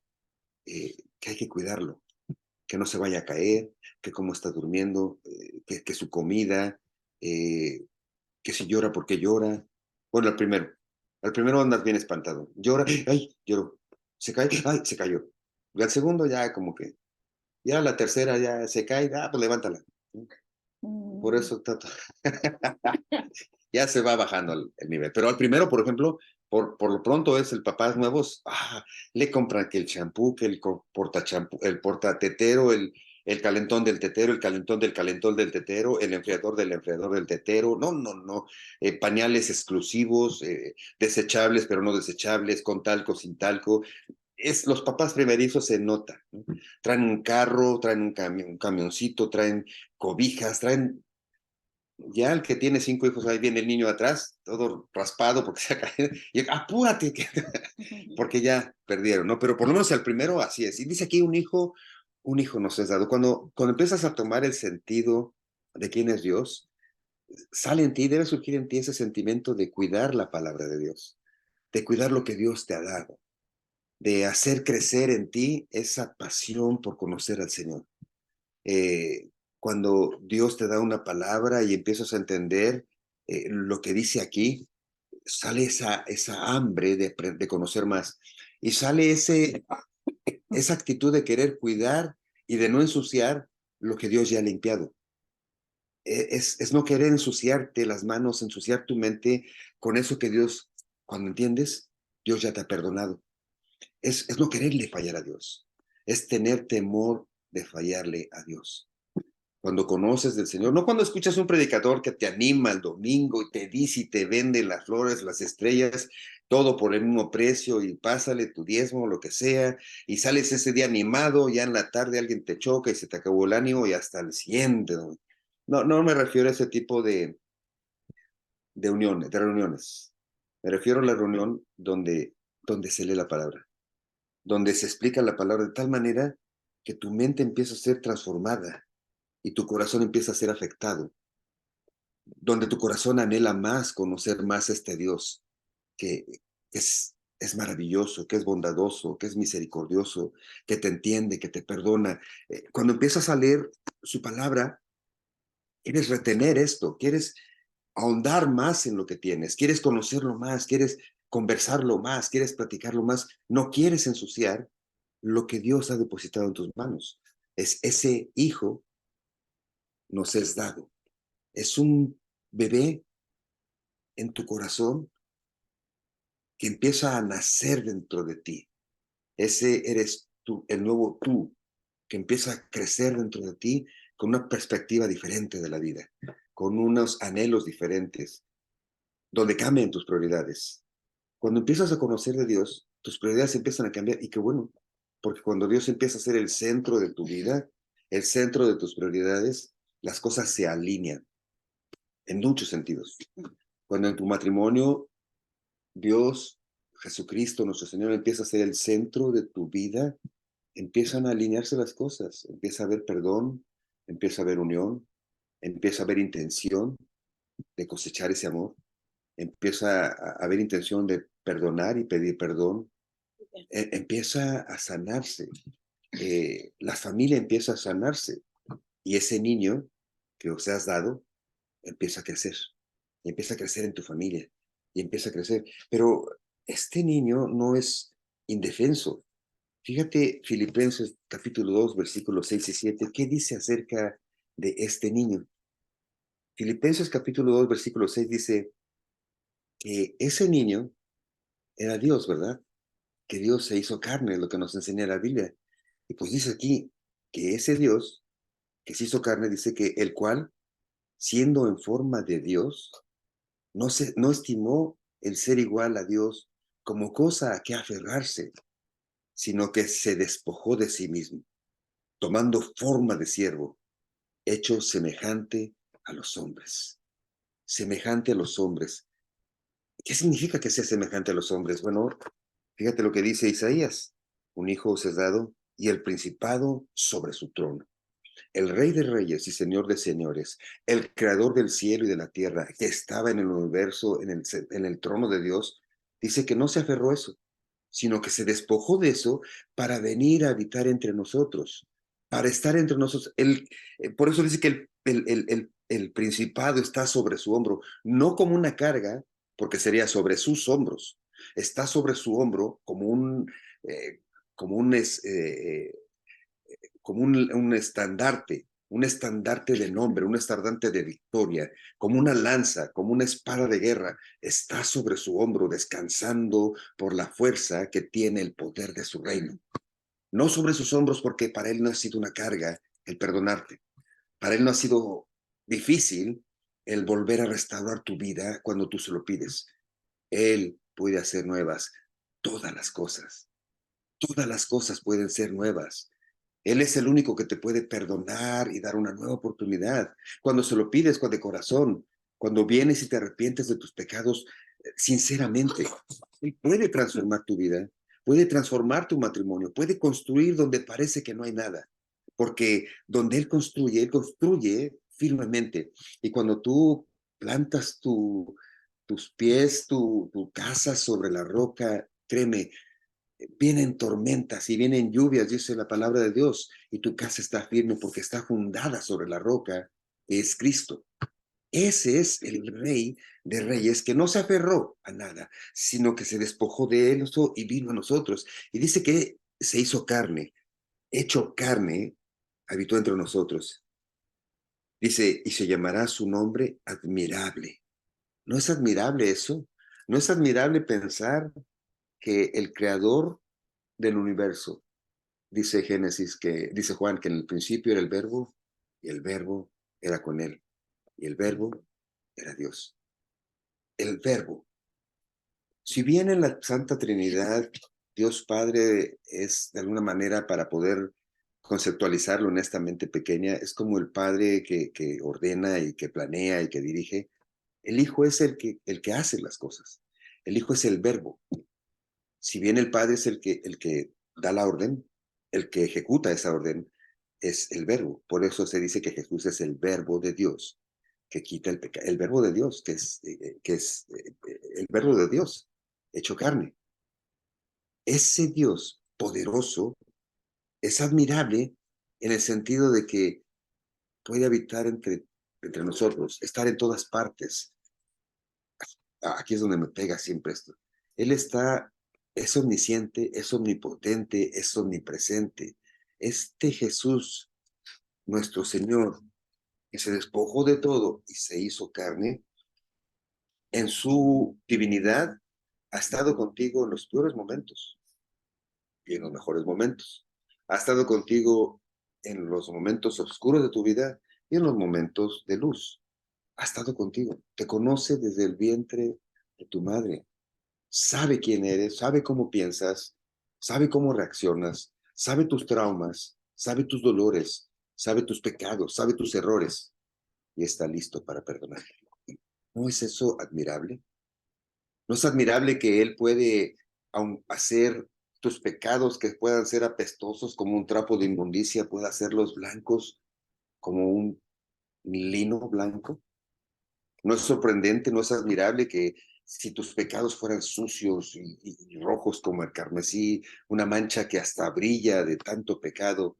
que hay que cuidarlo, que no se vaya a caer, que cómo está durmiendo, que su comida, eh, que si llora, ¿por qué llora? Bueno, al primero andas bien espantado. Llora, ay, lloro. se cae, ay, se cayó. Y al segundo ya como que, ya la tercera ya se cae, pues levántala. Por Mm. eso ya se va bajando el nivel. Pero al primero, por ejemplo, por lo pronto es el papás nuevos, le compran que el champú, que el porta champú, el porta tetero, el calentón del tetero, el calentón del tetero, el enfriador del tetero, no, no, no, pañales exclusivos, desechables pero no desechables, con talco, sin talco. Los papás primerizos se nota, ¿no? Traen un carro, traen un camioncito, traen cobijas, traen ya el que tiene 5 hijos, ahí viene el niño atrás, todo raspado porque se ha caído, y apúrate, porque ya perdieron, ¿no? Pero por lo menos el primero así es. Y dice aquí un hijo nos es dado. Cuando empiezas a tomar el sentido de quién es Dios, sale en ti, debe surgir en ti ese sentimiento de cuidar la palabra de Dios, de cuidar lo que Dios te ha dado, de hacer crecer en ti esa pasión por conocer al Señor. eh, Cuando Dios te da una palabra y empiezas a entender lo que dice aquí, sale esa hambre de conocer más y sale esa actitud de querer cuidar y de no ensuciar lo que Dios ya ha limpiado. Es no querer ensuciarte las manos, ensuciar tu mente con eso que Dios, cuando entiendes, Dios ya te ha perdonado. Es no quererle fallar a Dios, es tener temor de fallarle a Dios. Cuando conoces del Señor, no cuando escuchas un predicador que te anima el domingo y te dice y te vende las flores, las estrellas, todo por el mismo precio y pásale tu diezmo, lo que sea, y sales ese día animado, ya en la tarde alguien te choca y se te acabó el ánimo y hasta el siguiente. No, no me refiero a ese tipo de uniones, de reuniones. Me refiero a la reunión donde se lee la palabra, donde se explica la palabra de tal manera que tu mente empieza a ser transformada y tu corazón empieza a ser afectado, donde tu corazón anhela más conocer más a este Dios que es maravilloso, que es bondadoso, que es misericordioso, que te entiende, que te perdona. Cuando empiezas a leer su palabra, quieres retener esto, quieres ahondar más en lo que tienes, quieres conocerlo más, quieres conversarlo más, quieres platicarlo más, no quieres ensuciar lo que Dios ha depositado en tus manos. Es ese hijo nos es dado. Es un bebé en tu corazón que empieza a nacer dentro de ti. Ese eres tú, el nuevo tú, que empieza a crecer dentro de ti con una perspectiva diferente de la vida, con unos anhelos diferentes, donde cambian tus prioridades. Cuando empiezas a conocer de Dios, tus prioridades empiezan a cambiar y qué bueno, porque cuando Dios empieza a ser el centro de tu vida, el centro de tus prioridades, las cosas se alinean en muchos sentidos. Cuando en tu matrimonio Dios, Jesucristo, nuestro Señor, empieza a ser el centro de tu vida, empiezan a alinearse las cosas, empieza a haber perdón, empieza a haber unión, empieza a haber intención de cosechar ese amor, empieza a haber intención de perdonar y pedir perdón, empieza a sanarse, la familia empieza a sanarse y ese niño que os has dado empieza a crecer, y empieza a crecer en tu familia, y empieza a crecer. Pero este niño no es indefenso. Fíjate, Filipenses capítulo 2, versículos 6 y 7, ¿qué dice acerca de este niño? Filipenses capítulo 2, versículo 6 dice que ese niño era Dios, ¿verdad? Que Dios se hizo carne, lo que nos enseña la Biblia. Y pues dice aquí que ese Dios que se hizo carne, dice que el cual, siendo en forma de Dios, no estimó el ser igual a Dios como cosa a que aferrarse, sino que se despojó de sí mismo, tomando forma de siervo, hecho semejante a los hombres. Semejante a los hombres. ¿Qué significa que sea semejante a los hombres? Bueno, fíjate lo que dice Isaías. Un hijo os es dado y el principado sobre su trono. El Rey de Reyes y Señor de Señores, el Creador del cielo y de la tierra, que estaba en el universo, en el trono de Dios, dice que no se aferró a eso, sino que se despojó de eso para venir a habitar entre nosotros, para estar entre nosotros. Por eso dice que el principado está sobre su hombro, no como una carga, porque sería sobre sus hombros, está sobre su hombro como eh, como como un estandarte de nombre, un estandarte de victoria, como una lanza, como una espada de guerra, está sobre su hombro, descansando por la fuerza que tiene el poder de su reino. No sobre sus hombros, porque para él no ha sido una carga el perdonarte. Para él no ha sido difícil el volver a restaurar tu vida cuando tú se lo pides. Él puede hacer nuevas todas las cosas. Todas las cosas pueden ser nuevas. Él es el único que te puede perdonar y dar una nueva oportunidad. Cuando se lo pides de corazón, cuando vienes y te arrepientes de tus pecados, sinceramente, Él puede transformar tu vida, puede transformar tu matrimonio, puede construir donde parece que no hay nada. Porque donde Él construye firmemente. Y cuando tú plantas tus pies, tu casa sobre la roca, créeme, vienen tormentas y vienen lluvias, dice la palabra de Dios, y tu casa está firme porque está fundada sobre la roca, que es Cristo. Ese es el Rey de Reyes que no se aferró a nada, sino que se despojó de él y vino a nosotros. Y dice que se hizo carne, hecho carne, habitó entre nosotros. Dice, y se llamará su nombre admirable. ¿No es admirable eso? ¿No es admirable pensar que el creador del universo, dice Génesis, dice Juan, que en el principio era el verbo y el verbo era con él y el verbo era Dios? El verbo. Si bien en la Santa Trinidad Dios Padre es de alguna manera, para poder conceptualizarlo honestamente pequeña, es como el Padre que ordena y que planea y que dirige. El Hijo es el que hace las cosas. El Hijo es el verbo. Si bien el Padre es el que da la orden, el que ejecuta esa orden es el verbo. Por eso se dice que Jesús es el verbo de Dios, que quita el pecado. El verbo de Dios, que es el verbo de Dios, hecho carne. Ese Dios poderoso es admirable en el sentido de que puede habitar entre nosotros, estar en todas partes. Aquí es donde me pega siempre esto. Él es omnisciente, es omnipotente, es omnipresente. Este Jesús, nuestro Señor, que se despojó de todo y se hizo carne, en su divinidad ha estado contigo en los peores momentos y en los mejores momentos. Ha estado contigo en los momentos oscuros de tu vida y en los momentos de luz. Ha estado contigo. Te conoce desde el vientre de tu madre. Sabe quién eres, sabe cómo piensas, sabe cómo reaccionas, sabe tus traumas, sabe tus dolores, sabe tus pecados, sabe tus errores y está listo para perdonar. ¿No es eso admirable? ¿No es admirable que Él puede hacer tus pecados que puedan ser apestosos como un trapo de inmundicia, pueda hacerlos blancos como un lino blanco? ¿No es sorprendente, no es admirable que si tus pecados fueran sucios y rojos como el carmesí, una mancha que hasta brilla de tanto pecado,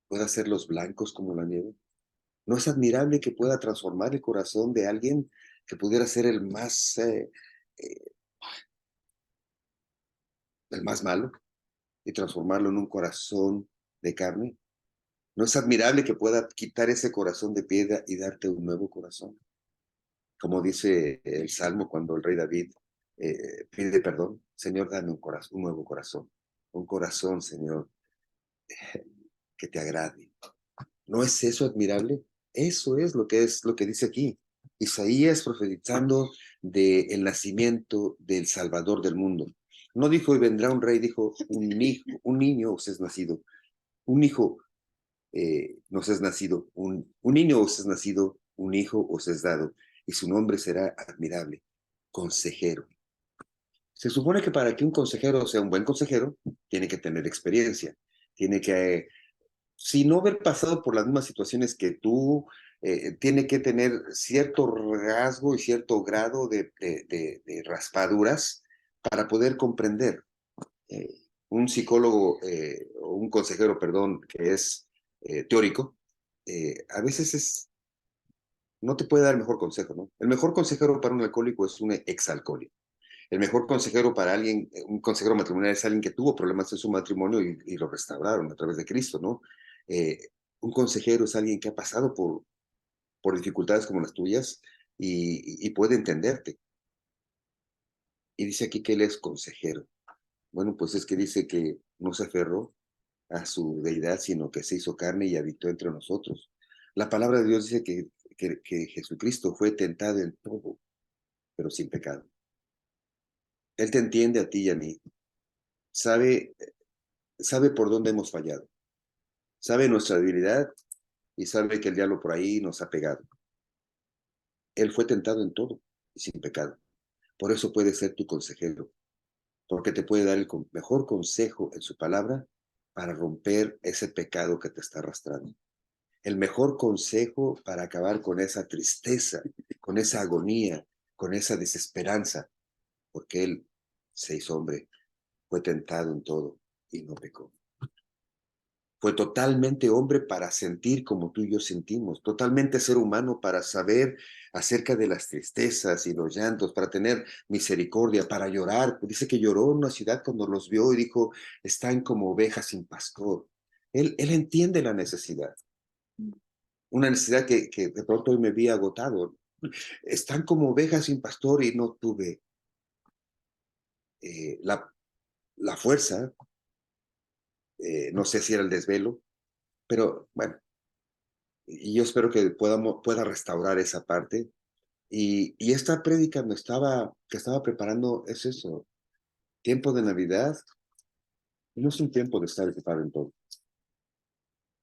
pueda hacerlos blancos como la nieve? ¿No es admirable que pueda transformar el corazón de alguien que pudiera ser eh, el más malo y transformarlo en un corazón de carne? ¿No es admirable que pueda quitar ese corazón de piedra y darte un nuevo corazón? Como dice el Salmo cuando el rey David pide perdón: Señor, dame un nuevo corazón, Señor, que te agrade. ¿No es eso admirable? Eso es lo que dice aquí. Isaías profetizando del nacimiento del Salvador del mundo. No dijo y vendrá un rey, dijo un hijo, un niño os es nacido, un hijo nos es nacido, un niño os es nacido, un hijo os es dado, y su nombre será admirable, consejero. Se supone que para que un consejero sea un buen consejero, tiene que tener experiencia, tiene que, si no haber pasado por las mismas situaciones que tú, tiene que tener cierto rasgo y cierto grado de raspaduras para poder comprender. Eh, un psicólogo o un consejero, perdón, que es teórico, a veces no te puede dar el mejor consejo, ¿no? El mejor consejero para un alcohólico es un exalcohólico. El mejor consejero para alguien, un consejero matrimonial es alguien que tuvo problemas en su matrimonio y lo restauraron a través de Cristo, ¿no? Eh, un consejero es alguien que ha pasado por dificultades como las tuyas y puede entenderte. Y dice aquí que él es consejero. Bueno, pues es que dice que no se aferró a su deidad, sino que se hizo carne y habitó entre nosotros. La palabra de Dios dice que Jesucristo fue tentado en todo, pero sin pecado. Él te entiende a ti y a mí. Sabe, sabe por dónde hemos fallado. Sabe nuestra debilidad y sabe que el diablo por ahí nos ha pegado. Él fue tentado en todo y sin pecado. Por eso puede ser tu consejero, porque te puede dar el mejor consejo en su palabra para romper ese pecado que te está arrastrando. El mejor consejo para acabar con esa tristeza, con esa agonía, con esa desesperanza, porque Él se hizo hombre, fue tentado en todo y no pecó. Fue totalmente hombre para sentir como tú y yo sentimos, totalmente ser humano para saber acerca de las tristezas y los llantos, para tener misericordia, para llorar. Dice que lloró en una ciudad cuando los vio y dijo, están como ovejas sin pastor. Él entiende la necesidad, una necesidad que de pronto hoy me vi agotado. Están como ovejas sin pastor y no tuve eh, la, la fuerza, no sé si era el desvelo, pero bueno, y yo espero que pueda restaurar esa parte. Y esta prédica que estaba preparando es eso, tiempo de Navidad, no es un tiempo de estar ocupado en todo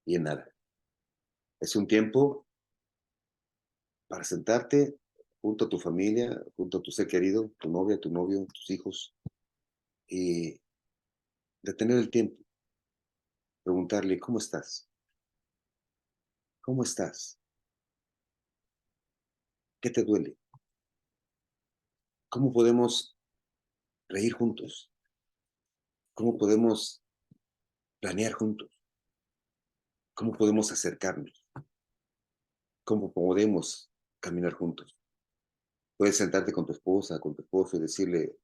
y en nada. Es un tiempo para sentarte junto a tu familia, junto a tu ser querido, tu novia, tu novio, tus hijos, y de tener el tiempo, preguntarle, ¿cómo estás? ¿Cómo estás? ¿Qué te duele? ¿Cómo podemos reír juntos? ¿Cómo podemos planear juntos? ¿Cómo podemos acercarnos? ¿Cómo podemos caminar juntos? Puedes sentarte con tu esposa, con tu esposo y decirle,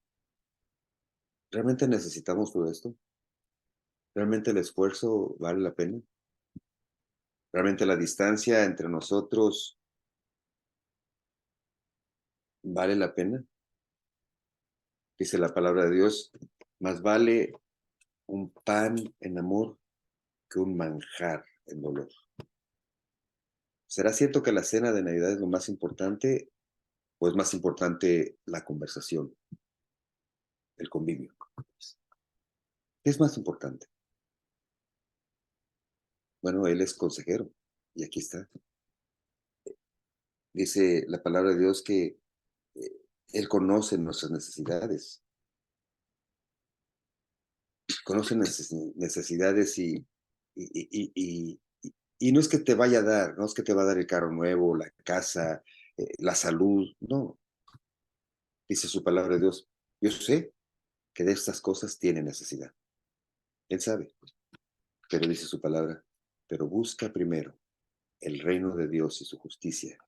¿realmente necesitamos todo esto? ¿Realmente el esfuerzo vale la pena? ¿Realmente la distancia entre nosotros vale la pena? Dice la palabra de Dios, más vale un pan en amor que un manjar en dolor. ¿Será cierto que la cena de Navidad es lo más importante o es más importante la conversación, el convivio? ¿Qué es más importante? Bueno, Él es consejero y aquí está. Dice la palabra de Dios que eh, Él conoce nuestras necesidades, conoce nuestras necesidades y no es que te vaya a dar, no es que te va a dar el carro nuevo, la casa, la salud, no. Dice su palabra de Dios, yo sé que de estas cosas tiene necesidad. Él sabe, pero dice su palabra, pero busca primero el reino de Dios y su justicia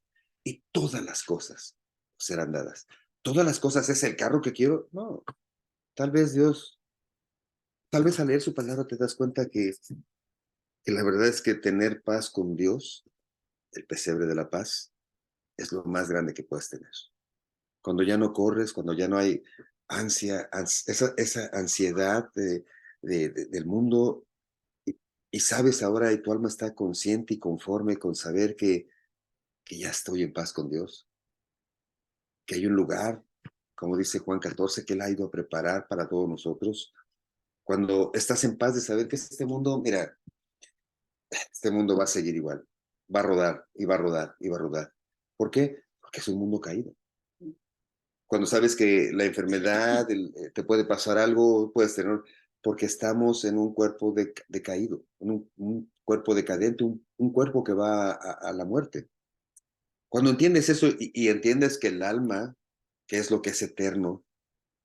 y todas las cosas serán dadas. ¿Todas las cosas es el carro que quiero? No, tal vez Dios, tal vez al leer su palabra te das cuenta que la verdad es que tener paz con Dios, el pesebre de la paz, es lo más grande que puedes tener. Cuando ya no corres, cuando ya no hay esa ansiedad del mundo, y, y sabes ahora, y tu alma está consciente y conforme con saber que ya estoy en paz con Dios, que hay un lugar, como dice Juan 14, que Él ha ido a preparar para todos nosotros. Cuando estás en paz de saber que este mundo, mira, este mundo va a seguir igual, va a rodar y va a rodar y va a rodar. ¿Por qué? Porque es un mundo caído. Cuando sabes que la enfermedad, te puede pasar algo, puedes tener, porque estamos en un cuerpo decaído, en un cuerpo decadente, un cuerpo que va a la muerte. Cuando entiendes eso y entiendes que el alma, que es lo que es eterno,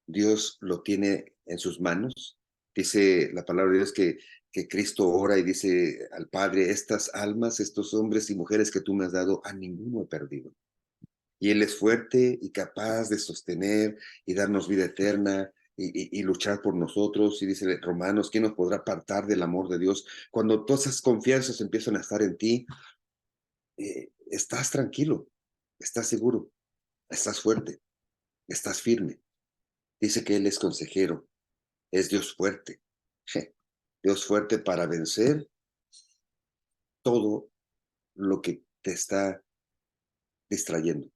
Dios lo tiene en sus manos. Dice la palabra de Dios que Cristo ora y dice al Padre, estas almas, estos hombres y mujeres que tú me has dado, a ninguno he perdido. Y Él es fuerte y capaz de sostener y darnos vida eterna y luchar por nosotros. Y dice Romanos, ¿quién nos podrá apartar del amor de Dios? Cuando todas esas confianzas empiezan a estar en ti, estás tranquilo, estás seguro, estás fuerte, estás firme. Dice que Él es consejero, es Dios fuerte. Dios fuerte para vencer todo lo que te está distrayendo,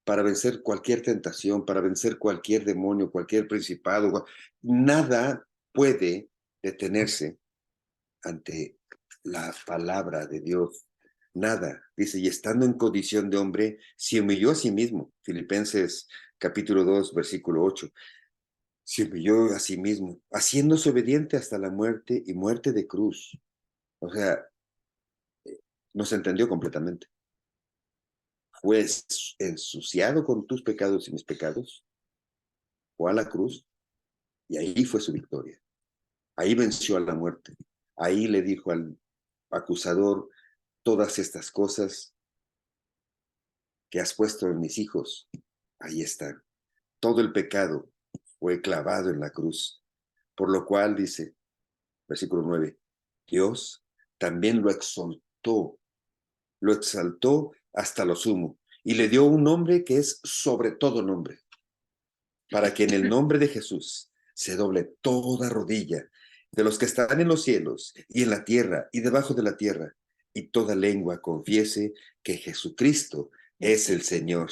para vencer cualquier tentación, para vencer cualquier demonio, cualquier principado. Nada puede detenerse ante la palabra de Dios. Nada, dice, y estando en condición de hombre, se humilló a sí mismo. Filipenses capítulo 2, versículo 8. Se humilló a sí mismo, haciéndose obediente hasta la muerte y muerte de cruz. O sea, nos entendió completamente. Fue ensuciado con tus pecados y mis pecados, fue a la cruz y ahí fue su victoria. Ahí venció a la muerte. Ahí le dijo al acusador, todas estas cosas que has puesto en mis hijos, ahí están. Todo el pecado fue clavado en la cruz. Por lo cual dice, versículo 9, Dios también lo exaltó hasta lo sumo y le dio un nombre que es sobre todo nombre, para que en el nombre de Jesús se doble toda rodilla de los que están en los cielos y en la tierra y debajo de la tierra, y toda lengua confiese que Jesucristo es el Señor,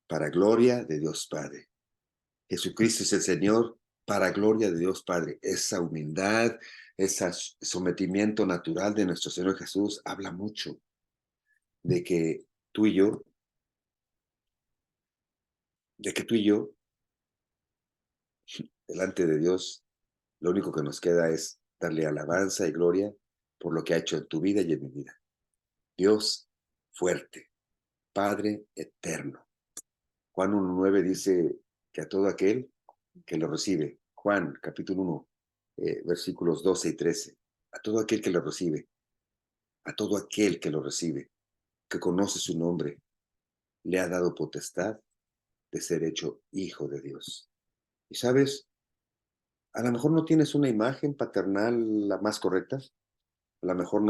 para gloria de Dios Padre. Jesucristo es el Señor, para gloria de Dios Padre. Esa humildad, ese sometimiento natural de nuestro Señor Jesús habla mucho de que tú y yo, de que tú y yo, delante de Dios, lo único que nos queda es darle alabanza y gloria por lo que ha hecho en tu vida y en mi vida. Dios fuerte, Padre eterno. Juan 1:9 dice que a todo aquel que lo recibe, Juan capítulo 1, versículos 12 y 13, a todo aquel que lo recibe, a todo aquel que lo recibe, que conoce su nombre, le ha dado potestad de ser hecho hijo de Dios. Y sabes, a lo mejor no tienes una imagen paternal la más correcta, a lo mejor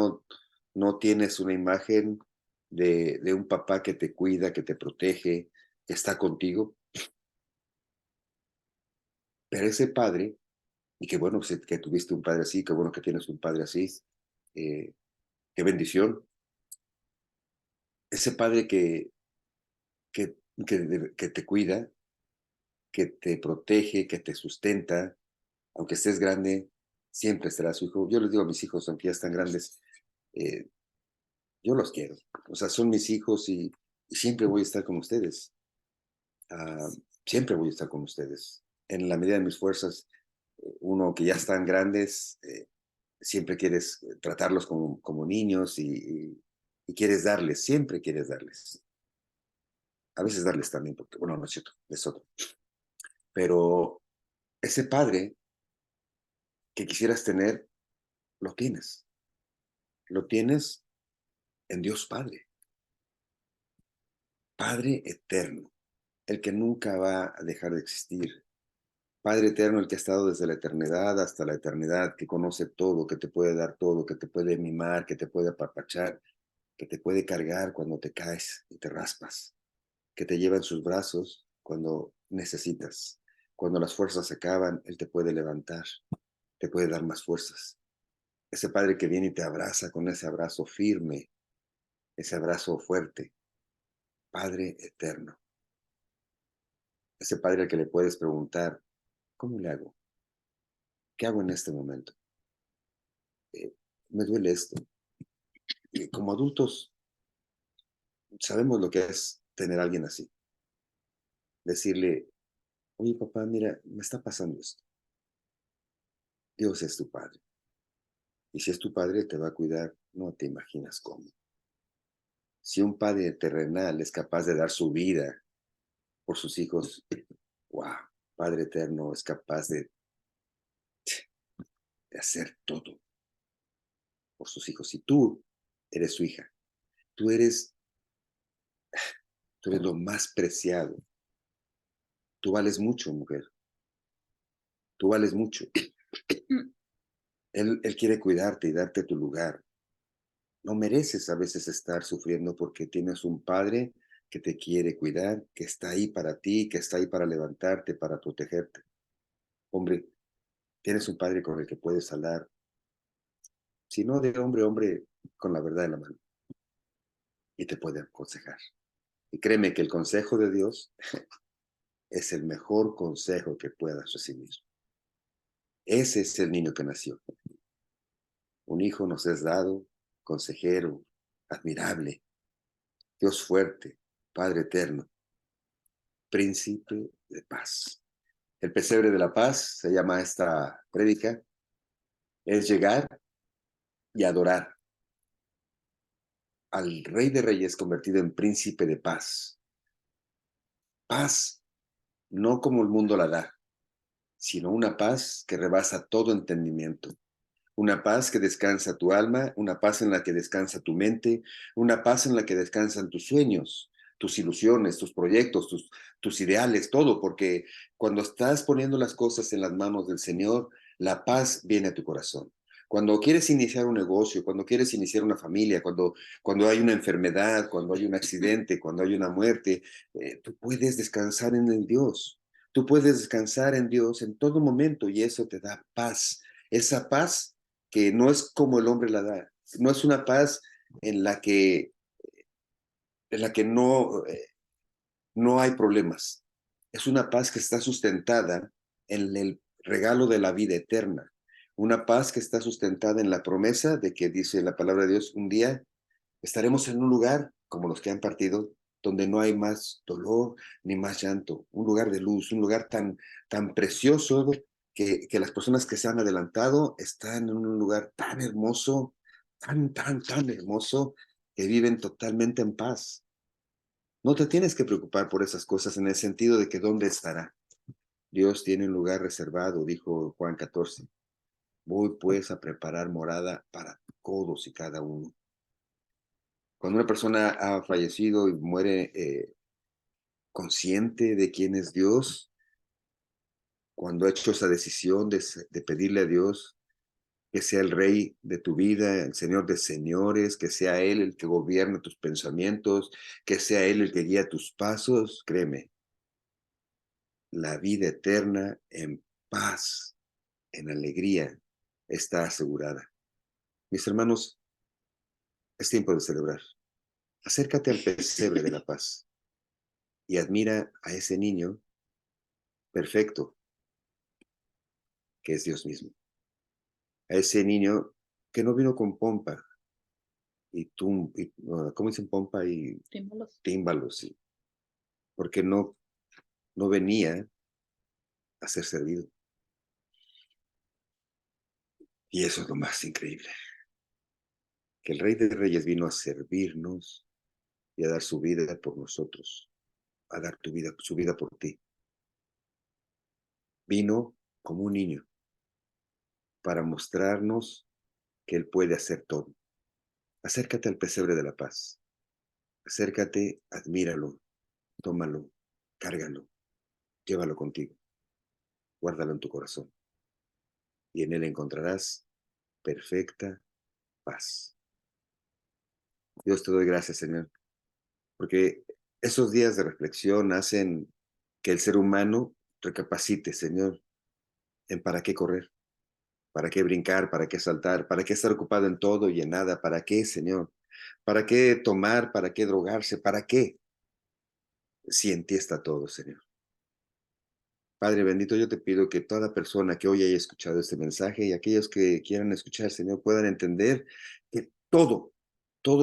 no tienes una imagen de un papá que te cuida, que te protege, que está contigo, pero ese padre, y qué bueno que tuviste un padre así, qué bueno que tienes un padre así, eh, qué bendición, ese padre que, que te cuida, que te protege, que te sustenta, aunque estés grande, siempre será su hijo. Yo les digo a mis hijos, aunque ya están grandes, eh, yo los quiero. O sea, son mis hijos y siempre voy a estar con ustedes. Ah, siempre voy a estar con ustedes. En la medida de mis fuerzas, uno que ya están grandes, siempre quieres tratarlos como niños y quieres darles, siempre quieres darles. A veces darles también, porque, bueno, no es cierto, es otro. Pero ese padre que quisieras tener, lo tienes. Lo tienes en Dios Padre. Padre eterno, el que nunca va a dejar de existir. Padre eterno, el que ha estado desde la eternidad hasta la eternidad, que conoce todo, que te puede dar todo, que te puede mimar, que te puede apapachar, que te puede cargar cuando te caes y te raspas, que te lleva en sus brazos cuando necesitas. Cuando las fuerzas se acaban, Él te puede levantar, te puede dar más fuerzas. Ese Padre que viene y te abraza con ese abrazo firme, ese abrazo fuerte. Padre eterno. Ese Padre al que le puedes preguntar, ¿cómo le hago? ¿Qué hago en este momento? Eh, me duele esto. Y como adultos sabemos lo que es tener a alguien así. Decirle, oye papá, mira, me está pasando esto. Dios es tu Padre. Y si es tu Padre, te va a cuidar, no te imaginas cómo. Si un padre terrenal es capaz de dar su vida por sus hijos, wow, Padre eterno es capaz de hacer todo por sus hijos. Si tú eres su hija, tú eres Tú eres lo más preciado. Tú vales mucho, mujer. Tú vales mucho. Él quiere cuidarte y darte tu lugar. No mereces a veces estar sufriendo porque tienes un padre que te quiere cuidar, que está ahí para ti, que está ahí para levantarte, para protegerte. Hombre, tienes un padre con el que puedes hablar, si no de hombre a hombre, con la verdad en la mano, y te puede aconsejar. Y créeme que el consejo de Dios es el mejor consejo que puedas recibir. Ese es el niño que nació. Un hijo nos es dado, consejero, admirable, Dios fuerte, Padre eterno, príncipe de paz. El pesebre de la paz, se llama esta prédica, es llegar y adorar al Rey de Reyes convertido en príncipe de paz. Paz, no como el mundo la da, sino una paz que rebasa todo entendimiento. Una paz que descansa tu alma, una paz en la que descansa tu mente, una paz en la que descansan tus sueños, tus ilusiones, tus proyectos, tus ideales, todo, porque cuando estás poniendo las cosas en las manos del Señor, la paz viene a tu corazón. Cuando quieres iniciar un negocio, cuando quieres iniciar una familia, cuando hay una enfermedad, cuando hay un accidente, cuando hay una muerte, tú puedes descansar en el Dios. Tú puedes descansar en Dios en todo momento y eso te da paz. Esa paz que no es como el hombre la da, no es una paz en la que, no hay problemas, es una paz que está sustentada en el regalo de la vida eterna, una paz que está sustentada en la promesa de que dice la palabra de Dios, un día estaremos en un lugar como los que han partido, donde no hay más dolor ni más llanto, un lugar de luz, un lugar tan precioso que las personas que se han adelantado están en un lugar tan hermoso, tan hermoso, que viven totalmente en paz. No te tienes que preocupar por esas cosas en el sentido de que dónde estará. Dios tiene un lugar reservado, dijo Juan 14. Voy pues a preparar morada para todos y cada uno. Cuando una persona ha fallecido y muere consciente de quién es Dios, cuando ha hecho esa decisión de pedirle a Dios que sea el rey de tu vida, el señor de señores, que sea Él el que gobierne tus pensamientos, que sea Él el que guía tus pasos, créeme, la vida eterna en paz, en alegría, está asegurada. Mis hermanos, es tiempo de celebrar. Acércate al pesebre de la paz y admira a ese niño perfecto que es Dios mismo. A ese niño que no vino con pompa ¿cómo dicen pompa y Símbolos. tímbalos? Sí, porque no venía a ser servido. Y eso es lo más increíble, que el Rey de Reyes vino a servirnos y a dar su vida por nosotros, a dar su vida por ti. Vino como un niño para mostrarnos que Él puede hacer todo. Acércate al pesebre de la paz. Acércate, admíralo, tómalo, cárgalo, llévalo contigo, guárdalo en tu corazón y en él encontrarás perfecta paz. Dios, te doy gracias, Señor, porque esos días de reflexión hacen que el ser humano recapacite, Señor, en para qué correr, para qué brincar, para qué saltar, para qué estar ocupado en todo y en nada, para qué, Señor, para qué tomar, para qué drogarse, para qué, si en ti está todo, Señor. Padre bendito, yo te pido que toda persona que hoy haya escuchado este mensaje y aquellos que quieran escuchar, Señor, puedan entender que todo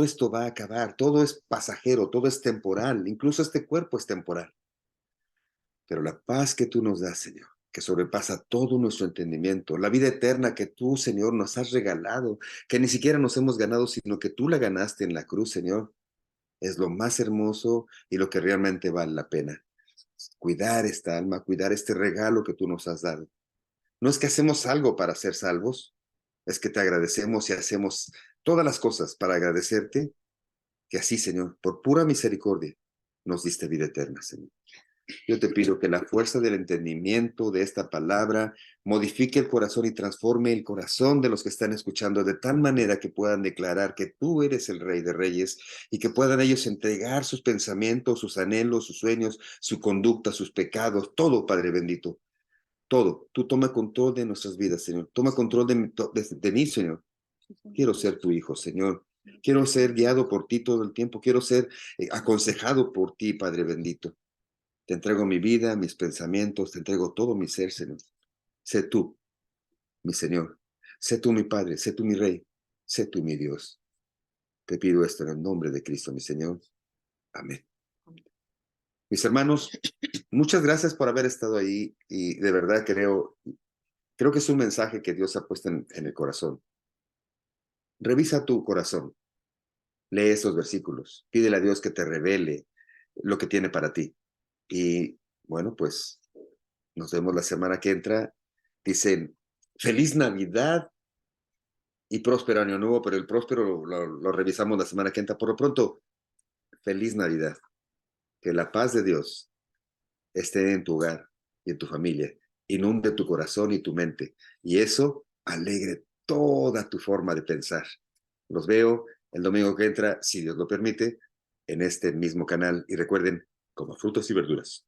esto va a acabar, todo es pasajero, todo es temporal, incluso este cuerpo es temporal. Pero la paz que tú nos das, Señor, que sobrepasa todo nuestro entendimiento, la vida eterna que tú, Señor, nos has regalado, que ni siquiera nos hemos ganado, sino que tú la ganaste en la cruz, Señor, es lo más hermoso y lo que realmente vale la pena. Cuidar esta alma, cuidar este regalo que tú nos has dado. No es que hacemos algo para ser salvos, es que te agradecemos y hacemos todas las cosas para agradecerte, que así, Señor, por pura misericordia, nos diste vida eterna, Señor. Yo te pido que la fuerza del entendimiento de esta palabra modifique el corazón y transforme el corazón de los que están escuchando de tal manera que puedan declarar que tú eres el Rey de Reyes y que puedan ellos entregar sus pensamientos, sus anhelos, sus sueños, su conducta, sus pecados, todo, Padre bendito, todo. Tú toma control de nuestras vidas, Señor. Toma control de mí, Señor. Quiero ser tu hijo, Señor. Quiero ser guiado por ti todo el tiempo. Quiero ser aconsejado por ti, Padre bendito. Te entrego mi vida, mis pensamientos, te entrego todo mi ser, Señor. Sé tú, mi Señor. Sé tú, mi Padre. Sé tú, mi Rey. Sé tú, mi Dios. Te pido esto en el nombre de Cristo, mi Señor. Amén. Mis hermanos, muchas gracias por haber estado ahí y de verdad creo que es un mensaje que Dios ha puesto en el corazón. Revisa tu corazón. Lee esos versículos. Pídele a Dios que te revele lo que tiene para ti. Y bueno, pues nos vemos la semana que entra. Dicen, feliz Navidad y próspero año nuevo, pero el próspero lo revisamos la semana que entra. Por lo pronto, feliz Navidad. Que la paz de Dios esté en tu hogar y en tu familia. Inunde tu corazón y tu mente. Y eso alegre toda tu forma de pensar. Los veo el domingo que entra, si Dios lo permite, en este mismo canal. Y recuerden, como frutos y verduras.